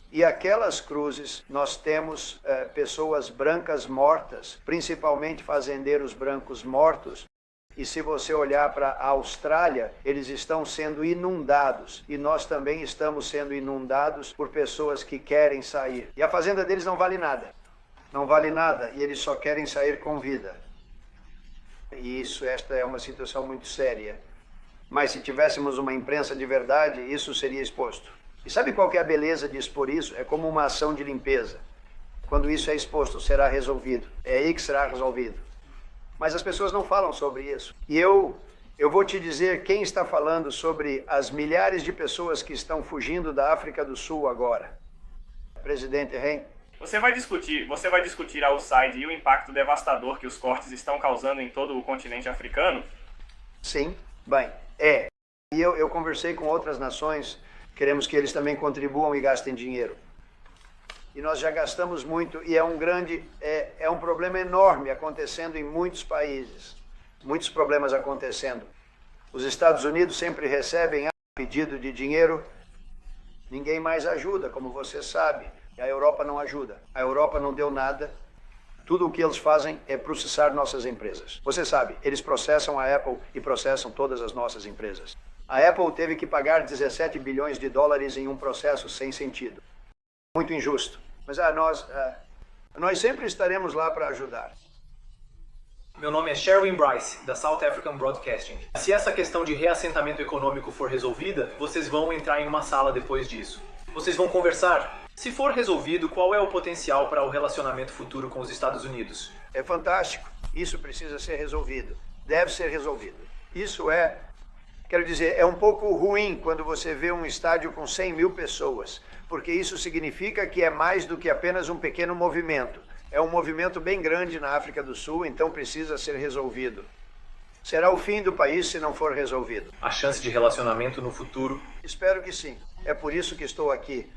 E aquelas cruzes, nós temos pessoas brancas mortas, principalmente fazendeiros brancos mortos. E se você olhar para a Austrália, eles estão sendo inundados. E nós também estamos sendo inundados por pessoas que querem sair. E a fazenda deles não vale nada. Não vale nada. E eles só querem sair com vida. E esta é uma situação muito séria. Mas se tivéssemos uma imprensa de verdade, isso seria exposto. E sabe qual que é a beleza de expor isso? É como uma ação de limpeza. Quando isso é exposto, será resolvido. É aí que será resolvido. Mas as pessoas não falam sobre isso. E eu vou te dizer quem está falando sobre as milhares de pessoas que estão fugindo da África do Sul agora. Presidente Ren. Você vai discutir a USAID e o impacto devastador que os cortes estão causando em todo o continente africano? Sim, bem, E eu conversei com outras nações, queremos que eles também contribuam e gastem dinheiro. E nós já gastamos muito e é um problema enorme acontecendo em muitos países. Muitos problemas acontecendo. Os Estados Unidos sempre recebem pedido de dinheiro, ninguém mais ajuda, como você sabe. E a Europa não ajuda. A Europa não deu nada. Tudo o que eles fazem é processar nossas empresas. Você sabe, eles processam a Apple e processam todas as nossas empresas. A Apple teve que pagar 17 bilhões de dólares em um processo sem sentido. Muito injusto. Mas nós sempre estaremos lá para ajudar. Meu nome é Sherwin Bryce, da South African Broadcasting. Se essa questão de reassentamento econômico for resolvida, vocês vão entrar em uma sala depois disso. Vocês vão conversar. Se for resolvido, qual é o potencial para o relacionamento futuro com os Estados Unidos? É fantástico. Isso precisa ser resolvido. Deve ser resolvido. Isso é Quero dizer, é um pouco ruim quando você vê um estádio com 100 mil pessoas, porque isso significa que é mais do que apenas um pequeno movimento. É um movimento bem grande na África do Sul, então precisa ser resolvido. Será o fim do país se não for resolvido. A chance de relacionamento no futuro? Espero que sim. É por isso que estou aqui.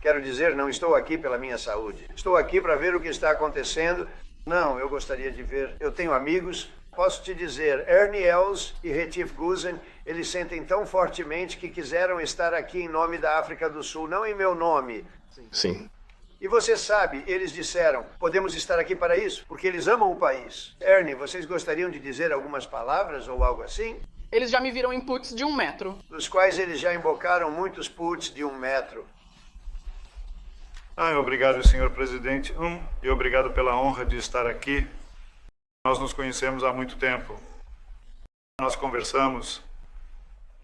Quero dizer, não estou aqui pela minha saúde. Estou aqui para ver o que está acontecendo. Não, eu gostaria de ver. Eu tenho amigos. Posso te dizer, Ernie Els e Retief Goosen, eles sentem tão fortemente que quiseram estar aqui em nome da África do Sul, não em meu nome. Sim. E você sabe, eles disseram, podemos estar aqui para isso, porque eles amam o país. Ernie, vocês gostariam de dizer algumas palavras ou algo assim? Eles já me viram em putts de 1 metro. Dos quais eles já embocaram muitos putts de 1 metro. Obrigado, senhor presidente. E obrigado pela honra de estar aqui. Nós nos conhecemos há muito tempo. Nós conversamos.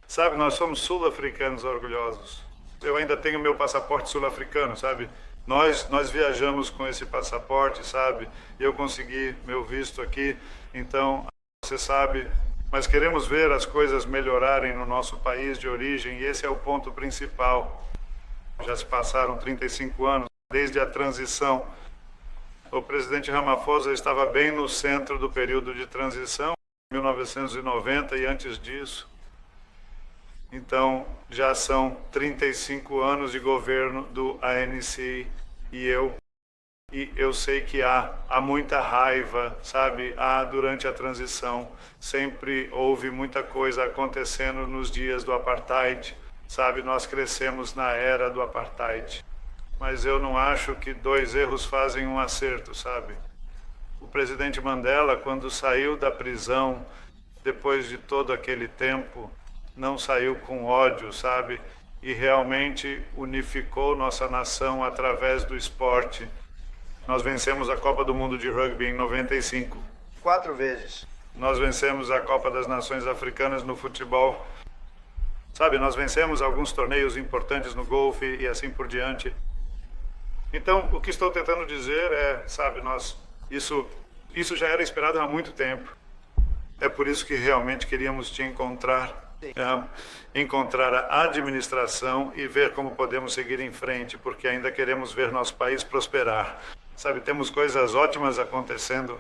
Sabe, nós somos sul-africanos orgulhosos. Eu ainda tenho meu passaporte sul-africano, sabe? Nós viajamos com esse passaporte, sabe? E eu consegui meu visto aqui. Então, você sabe, mas queremos ver as coisas melhorarem no nosso país de origem e esse é o ponto principal. Já se passaram 35 anos desde a transição. O presidente Ramaphosa estava bem no centro do período de transição, 1990 e antes disso. Então, já são 35 anos de governo do ANC e eu sei que há muita raiva, sabe? Durante a transição, sempre houve muita coisa acontecendo nos dias do Apartheid, sabe? Nós crescemos na era do Apartheid. Mas eu não acho que 2 erros fazem um acerto, sabe? O presidente Mandela, quando saiu da prisão, depois de todo aquele tempo, não saiu com ódio, sabe? E realmente unificou nossa nação através do esporte. Nós vencemos a Copa do Mundo de Rugby em 95. 4 vezes. Nós vencemos a Copa das Nações Africanas no futebol. Sabe, nós vencemos alguns torneios importantes no golfe e assim por diante. Então, o que estou tentando dizer é, sabe, isso já era esperado há muito tempo. É por isso que realmente queríamos te encontrar. Encontrar a administração e ver como podemos seguir em frente, porque ainda queremos ver nosso país prosperar. Sabe, temos coisas ótimas acontecendo.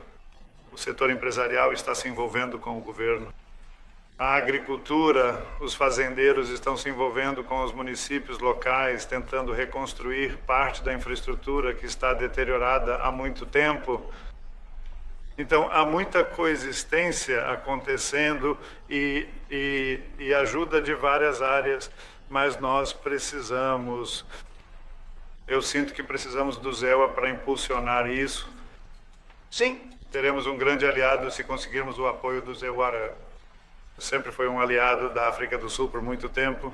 O setor empresarial está se envolvendo com o governo. A agricultura, os fazendeiros estão se envolvendo com os municípios locais, tentando reconstruir parte da infraestrutura que está deteriorada há muito tempo. Então, há muita coexistência acontecendo e ajuda de várias áreas, mas nós precisamos, eu sinto que precisamos do ZEWA para impulsionar isso. Sim. Teremos um grande aliado se conseguirmos o apoio do ZEWA. Sempre foi um aliado da África do Sul por muito tempo.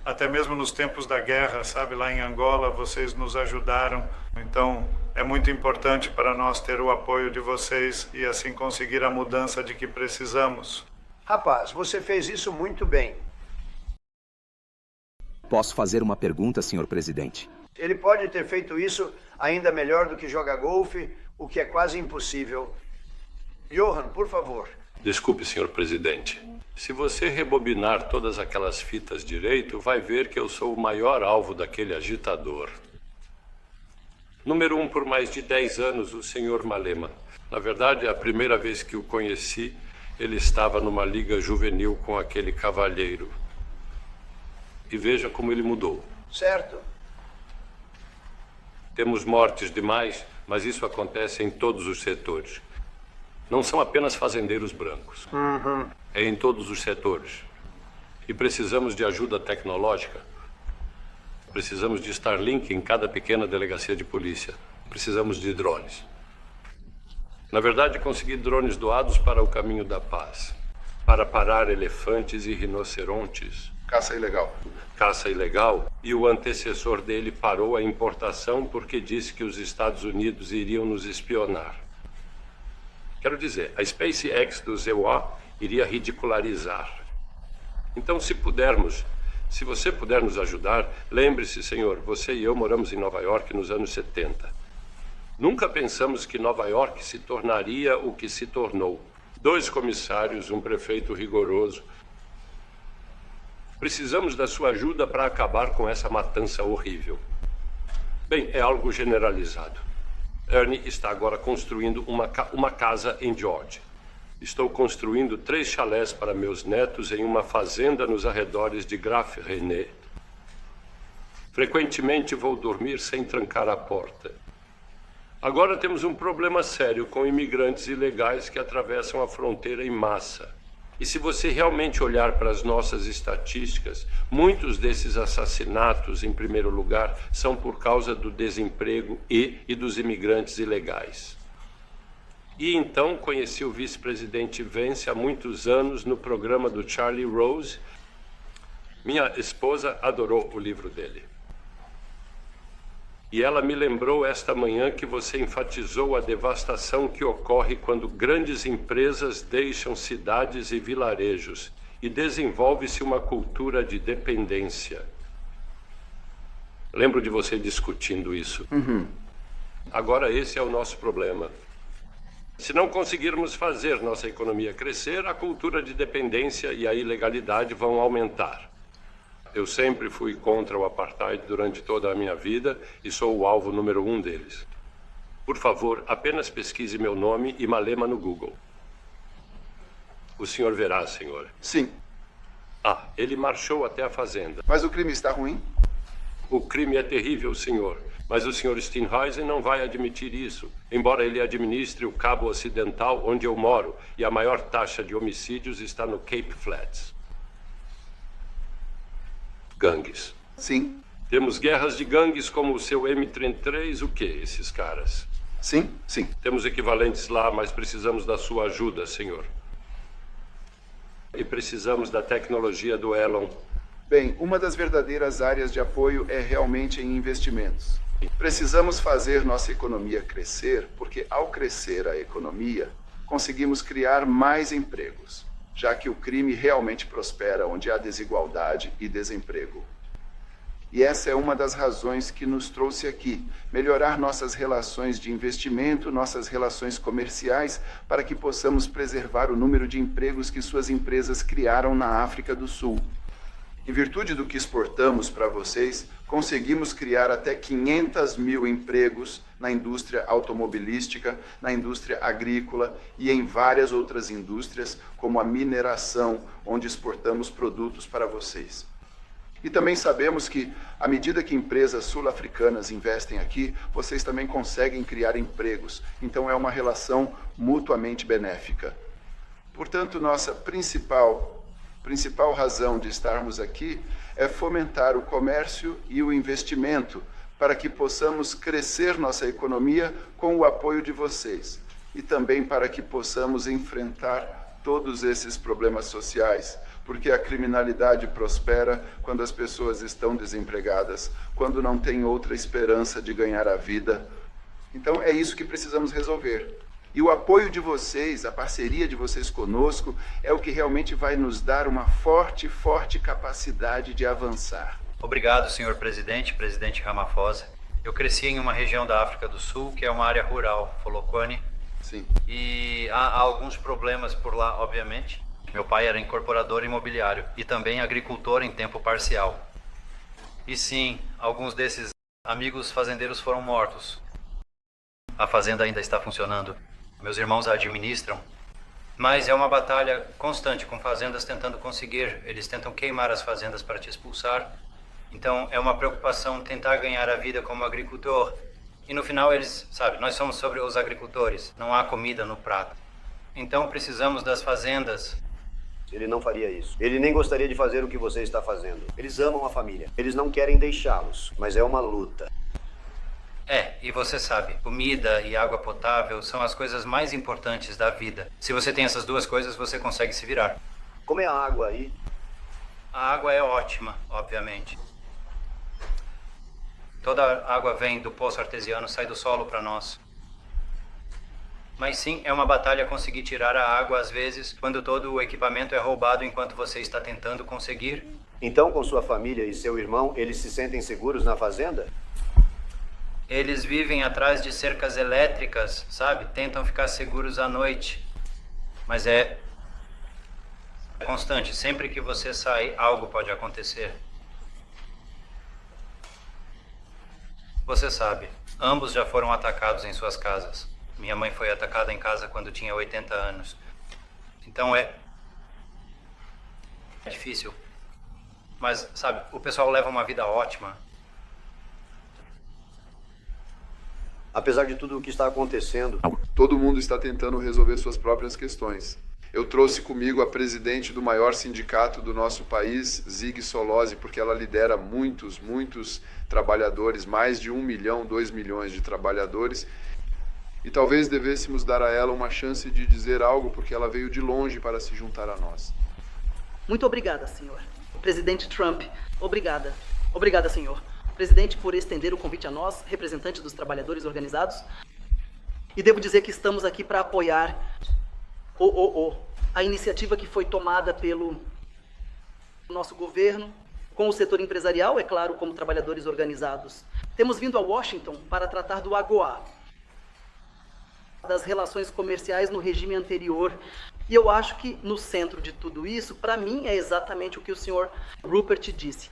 Até mesmo nos tempos da guerra, sabe, lá em Angola, vocês nos ajudaram. Então, é muito importante para nós ter o apoio de vocês e assim conseguir a mudança de que precisamos. Rapaz, você fez isso muito bem. Posso fazer uma pergunta, senhor presidente? Ele pode ter feito isso ainda melhor do que jogar golfe, o que é quase impossível. Johan, por favor. Desculpe, senhor presidente. Se você rebobinar todas aquelas fitas direito, vai ver que eu sou o maior alvo daquele agitador. Número 1 por mais de 10 anos, o senhor Malema. Na verdade, a primeira vez que o conheci, ele estava numa liga juvenil com aquele cavalheiro. E veja como ele mudou. Certo. Temos mortes demais, mas isso acontece em todos os setores. Não são apenas fazendeiros brancos. É em todos os setores. E precisamos de ajuda tecnológica. Precisamos de Starlink em cada pequena delegacia de polícia. Precisamos de drones. Na verdade, consegui drones doados para o caminho da paz. Para parar elefantes e rinocerontes. Caça ilegal. Caça ilegal. E o antecessor dele parou a importação porque disse que os Estados Unidos iriam nos espionar. Quero dizer, a SpaceX do ZEWA iria ridicularizar. Então, se você puder nos ajudar, lembre-se, senhor, você e eu moramos em Nova York nos anos 70. Nunca pensamos que Nova York se tornaria o que se tornou. 2 comissários, um prefeito rigoroso, Precisamos da sua ajuda para acabar com essa matança horrível. Bem, é algo generalizado. Ernie está agora construindo uma casa em Georgia. Estou construindo 3 chalés para meus netos em uma fazenda nos arredores de Graf René. Frequentemente vou dormir sem trancar a porta. Agora temos um problema sério com imigrantes ilegais que atravessam a fronteira em massa. E se você realmente olhar para as nossas estatísticas, muitos desses assassinatos, em primeiro lugar, são por causa do desemprego e dos imigrantes ilegais. E então conheci o vice-presidente Vance há muitos anos no programa do Charlie Rose. Minha esposa adorou o livro dele. E ela me lembrou esta manhã que você enfatizou a devastação que ocorre quando grandes empresas deixam cidades e vilarejos e desenvolve-se uma cultura de dependência. Lembro de você discutindo isso. Agora esse é o nosso problema. Se não conseguirmos fazer nossa economia crescer, a cultura de dependência e a ilegalidade vão aumentar. Eu sempre fui contra o apartheid durante toda a minha vida e sou o alvo número 1 deles. Por favor, apenas pesquise meu nome e Malema no Google. O senhor verá, senhor. Sim. Ah, ele marchou até a fazenda. Mas o crime está ruim? O crime é terrível, senhor. Mas o senhor Steenhuisen não vai admitir isso, embora ele administre o Cabo Ocidental onde eu moro, e a maior taxa de homicídios está no Cape Flats. Gangues. Sim. Temos guerras de gangues como o seu M33, o quê, esses caras? Sim, sim. Temos equivalentes lá, mas precisamos da sua ajuda, senhor. E precisamos da tecnologia do Elon. Bem, uma das verdadeiras áreas de apoio é realmente em investimentos. Precisamos fazer nossa economia crescer, porque ao crescer a economia, conseguimos criar mais empregos, já que o crime realmente prospera onde há desigualdade e desemprego. E essa é uma das razões que nos trouxe aqui, melhorar nossas relações de investimento, nossas relações comerciais, para que possamos preservar o número de empregos que suas empresas criaram na África do Sul. Em virtude do que exportamos para vocês, conseguimos criar até 500 mil empregos na indústria automobilística, na indústria agrícola e em várias outras indústrias, como a mineração, onde exportamos produtos para vocês. E também sabemos que, à medida que empresas sul-africanas investem aqui, vocês também conseguem criar empregos. Então é uma relação mutuamente benéfica. Portanto, nossa principal razão de estarmos aqui é fomentar o comércio e o investimento para que possamos crescer nossa economia com o apoio de vocês e também para que possamos enfrentar todos esses problemas sociais, porque a criminalidade prospera quando as pessoas estão desempregadas, quando não têm outra esperança de ganhar a vida. Então é isso que precisamos resolver. E o apoio de vocês, a parceria de vocês conosco, é o que realmente vai nos dar uma forte capacidade de avançar. Obrigado, senhor presidente, presidente Ramaphosa. Eu cresci em uma região da África do Sul, que é uma área rural, Polokwane. Sim. E há alguns problemas por lá, obviamente. Meu pai era incorporador imobiliário e também agricultor em tempo parcial. E sim, alguns desses amigos fazendeiros foram mortos. A fazenda ainda está funcionando. Meus irmãos a administram. Mas é uma batalha constante com fazendas tentando conseguir. Eles tentam queimar as fazendas para te expulsar. Então é uma preocupação tentar ganhar a vida como agricultor. E no final eles, sabe, nós somos sobre os agricultores. Não há comida no prato. Então precisamos das fazendas. Ele não faria isso. Ele nem gostaria de fazer o que você está fazendo. Eles amam a família. Eles não querem deixá-los, mas é uma luta. E você sabe, comida e água potável são as coisas mais importantes da vida. Se você tem essas duas coisas, você consegue se virar. Como é a água aí? A água é ótima, obviamente. Toda a água vem do poço artesiano, sai do solo para nós. Mas sim, é uma batalha conseguir tirar a água às vezes, quando todo o equipamento é roubado enquanto você está tentando conseguir. Então, com sua família e seu irmão, eles se sentem seguros na fazenda? Eles vivem atrás de cercas elétricas, sabe? Tentam ficar seguros à noite. Mas É constante. Sempre que você sai, algo pode acontecer. Você sabe, ambos já foram atacados em suas casas. Minha mãe foi atacada em casa quando tinha 80 anos. Então é difícil. Mas, sabe, o pessoal leva uma vida ótima. Apesar de tudo o que está acontecendo, todo mundo está tentando resolver suas próprias questões. Eu trouxe comigo a presidente do maior sindicato do nosso país, Zig Solozzi, porque ela lidera muitos trabalhadores, mais de 1 milhão, 2 milhões de trabalhadores. E talvez devêssemos dar a ela uma chance de dizer algo, porque ela veio de longe para se juntar a nós. Muito obrigada, senhor. Presidente Trump, obrigada. Obrigada, senhor. Presidente, por estender o convite a nós, representantes dos trabalhadores organizados. E devo dizer que estamos aqui para apoiar a iniciativa que foi tomada pelo nosso governo, com o setor empresarial, é claro, como trabalhadores organizados. Temos vindo a Washington para tratar do AGOA, das relações comerciais no regime anterior. E eu acho que no centro de tudo isso, para mim, é exatamente o que o senhor Rupert disse.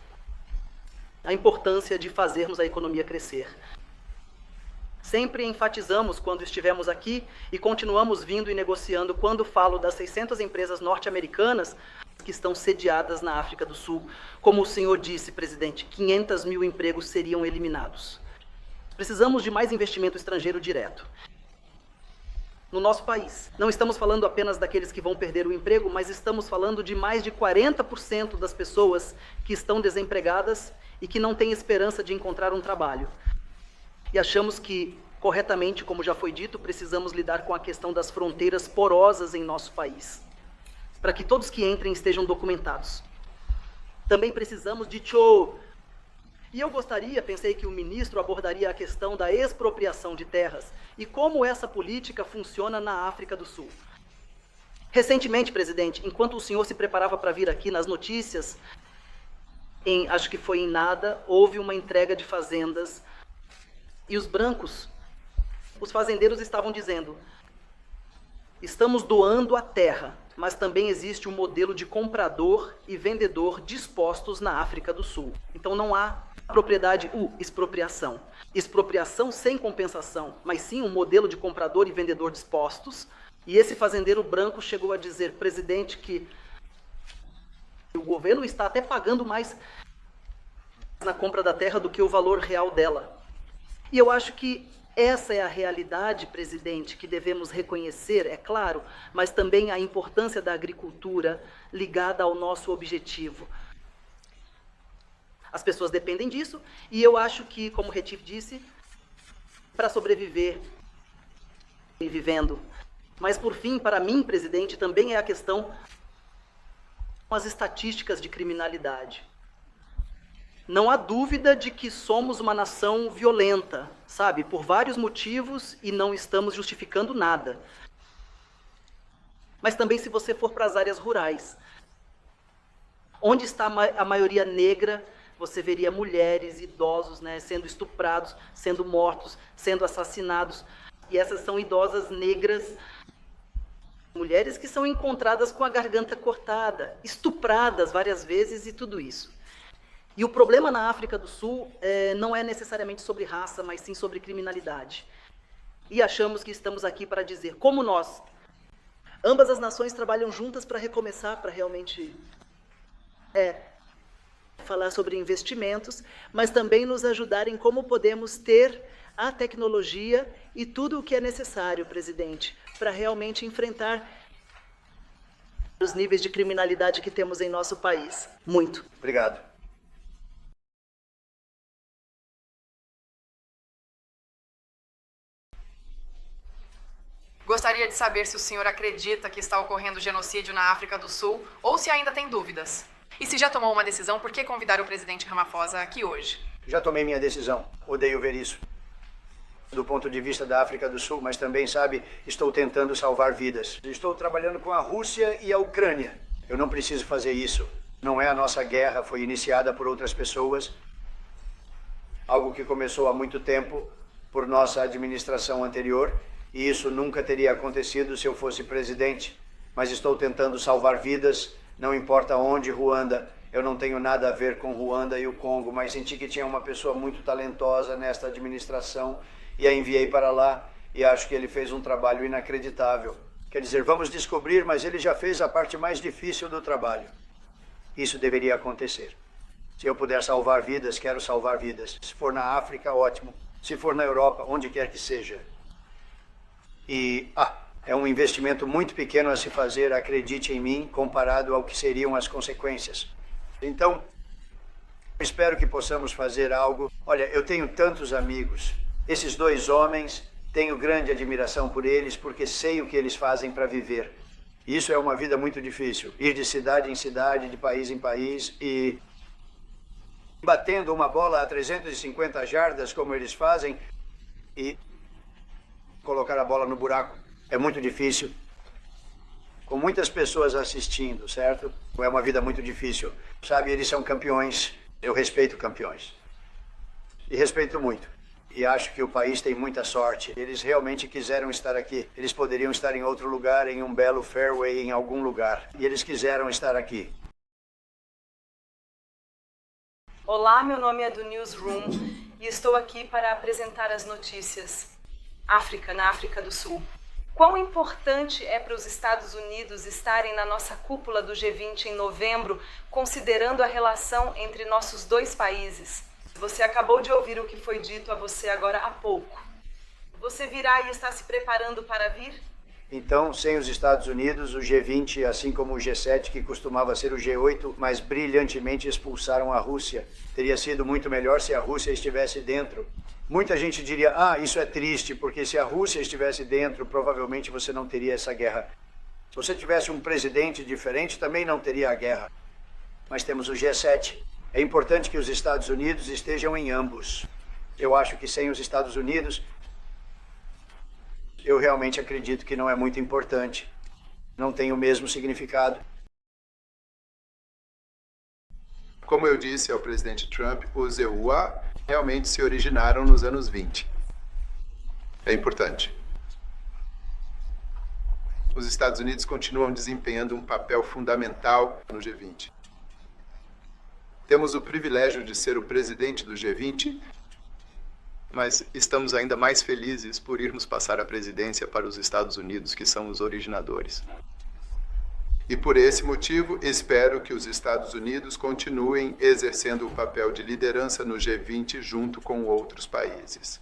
A importância de fazermos a economia crescer. Sempre enfatizamos quando estivemos aqui e continuamos vindo e negociando quando falo das 600 empresas norte-americanas que estão sediadas na África do Sul. Como o senhor disse, presidente, 500 mil empregos seriam eliminados. Precisamos de mais investimento estrangeiro direto no nosso país. Não estamos falando apenas daqueles que vão perder o emprego, mas estamos falando de mais de 40% das pessoas que estão desempregadas e que não têm esperança de encontrar um trabalho. E achamos que, corretamente, como já foi dito, precisamos lidar com a questão das fronteiras porosas em nosso país, para que todos que entrem estejam documentados. Também precisamos de E eu pensei que o ministro abordaria a questão da expropriação de terras e como essa política funciona na África do Sul. Recentemente, presidente, enquanto o senhor se preparava para vir aqui nas notícias, acho que foi em Nada, houve uma entrega de fazendas e os brancos, os fazendeiros estavam dizendo: estamos doando a terra, mas também existe um modelo de comprador e vendedor dispostos na África do Sul. Então não há propriedade, expropriação. Expropriação sem compensação, mas sim um modelo de comprador e vendedor dispostos. E esse fazendeiro branco chegou a dizer, presidente, que o governo está até pagando mais na compra da terra do que o valor real dela. E eu acho que essa é a realidade, presidente, que devemos reconhecer, é claro, mas também a importância da agricultura ligada ao nosso objetivo. As pessoas dependem disso, e eu acho que, como o Retief disse, para sobreviver e vivendo. Mas, por fim, para mim, presidente, também é a questão das estatísticas de criminalidade. Não há dúvida de que somos uma nação violenta, sabe? Por vários motivos e não estamos justificando nada. Mas também se você for para as áreas rurais, onde está a maioria negra, você veria mulheres, idosos, né, sendo estuprados, sendo mortos, sendo assassinados. E essas são idosas negras, mulheres que são encontradas com a garganta cortada, estupradas várias vezes e tudo isso. E o problema na África do Sul não é necessariamente sobre raça, mas sim sobre criminalidade. E achamos que estamos aqui para dizer, como nós, ambas as nações trabalham juntas para recomeçar, para realmente falar sobre investimentos, mas também nos ajudar em como podemos ter a tecnologia e tudo o que é necessário, presidente, para realmente enfrentar os níveis de criminalidade que temos em nosso país. Muito. Obrigado. Gostaria de saber se o senhor acredita que está ocorrendo genocídio na África do Sul ou se ainda tem dúvidas. E se já tomou uma decisão, por que convidar o presidente Ramaphosa aqui hoje? Já tomei minha decisão. Odeio ver isso. Do ponto de vista da África do Sul, mas também, sabe, estou tentando salvar vidas. Estou trabalhando com a Rússia e a Ucrânia. Eu não preciso fazer isso. Não é a nossa guerra, foi iniciada por outras pessoas. Algo que começou há muito tempo por nossa administração anterior. E isso nunca teria acontecido se eu fosse presidente. Mas estou tentando salvar vidas Não importa onde, Ruanda, eu não tenho nada a ver com Ruanda e o Congo, mas senti que tinha uma pessoa muito talentosa nesta administração e a enviei para lá e acho que ele fez um trabalho inacreditável. Quer dizer, vamos descobrir, mas ele já fez a parte mais difícil do trabalho. Isso deveria acontecer. Se eu puder salvar vidas, quero salvar vidas. Se for na África, ótimo. Se for na Europa, onde quer que seja. E, é um investimento muito pequeno a se fazer, acredite em mim, comparado ao que seriam as consequências. Então, espero que possamos fazer algo. Olha, eu tenho tantos amigos. Esses 2 homens, tenho grande admiração por eles, porque sei o que eles fazem para viver. Isso é uma vida muito difícil. Ir de cidade em cidade, de país em país e batendo uma bola a 350 jardas, como eles fazem, e colocar a bola no buraco. É muito difícil. Com muitas pessoas assistindo, certo? É uma vida muito difícil. Sabe, eles são campeões. Eu respeito campeões. E respeito muito. E acho que o país tem muita sorte. Eles realmente quiseram estar aqui. Eles poderiam estar em outro lugar, em um belo fairway, em algum lugar. E eles quiseram estar aqui. Olá, meu nome é do Newsroom e estou aqui para apresentar as notícias. África, na África do Sul. Quão importante é para os Estados Unidos estarem na nossa cúpula do G20 em novembro, considerando a relação entre nossos 2 países? Você acabou de ouvir o que foi dito a você agora há pouco. Você virá e está se preparando para vir? Então, sem os Estados Unidos, o G20, assim como o G7, que costumava ser o G8, mas brilhantemente expulsaram a Rússia. Teria sido muito melhor se a Rússia estivesse dentro. Muita gente diria, isso é triste, porque se a Rússia estivesse dentro, provavelmente você não teria essa guerra. Se você tivesse um presidente diferente, também não teria a guerra. Mas temos o G7. É importante que os Estados Unidos estejam em ambos. Eu acho que sem os Estados Unidos, eu realmente acredito que não é muito importante. Não tem o mesmo significado. Como eu disse ao presidente Trump, os EUA realmente se originaram nos anos 20. É importante. Os Estados Unidos continuam desempenhando um papel fundamental no G20. Temos o privilégio de ser o presidente do G20, mas estamos ainda mais felizes por irmos passar a presidência para os Estados Unidos, que são os originadores. E por esse motivo, espero que os Estados Unidos continuem exercendo o papel de liderança no G20 junto com outros países.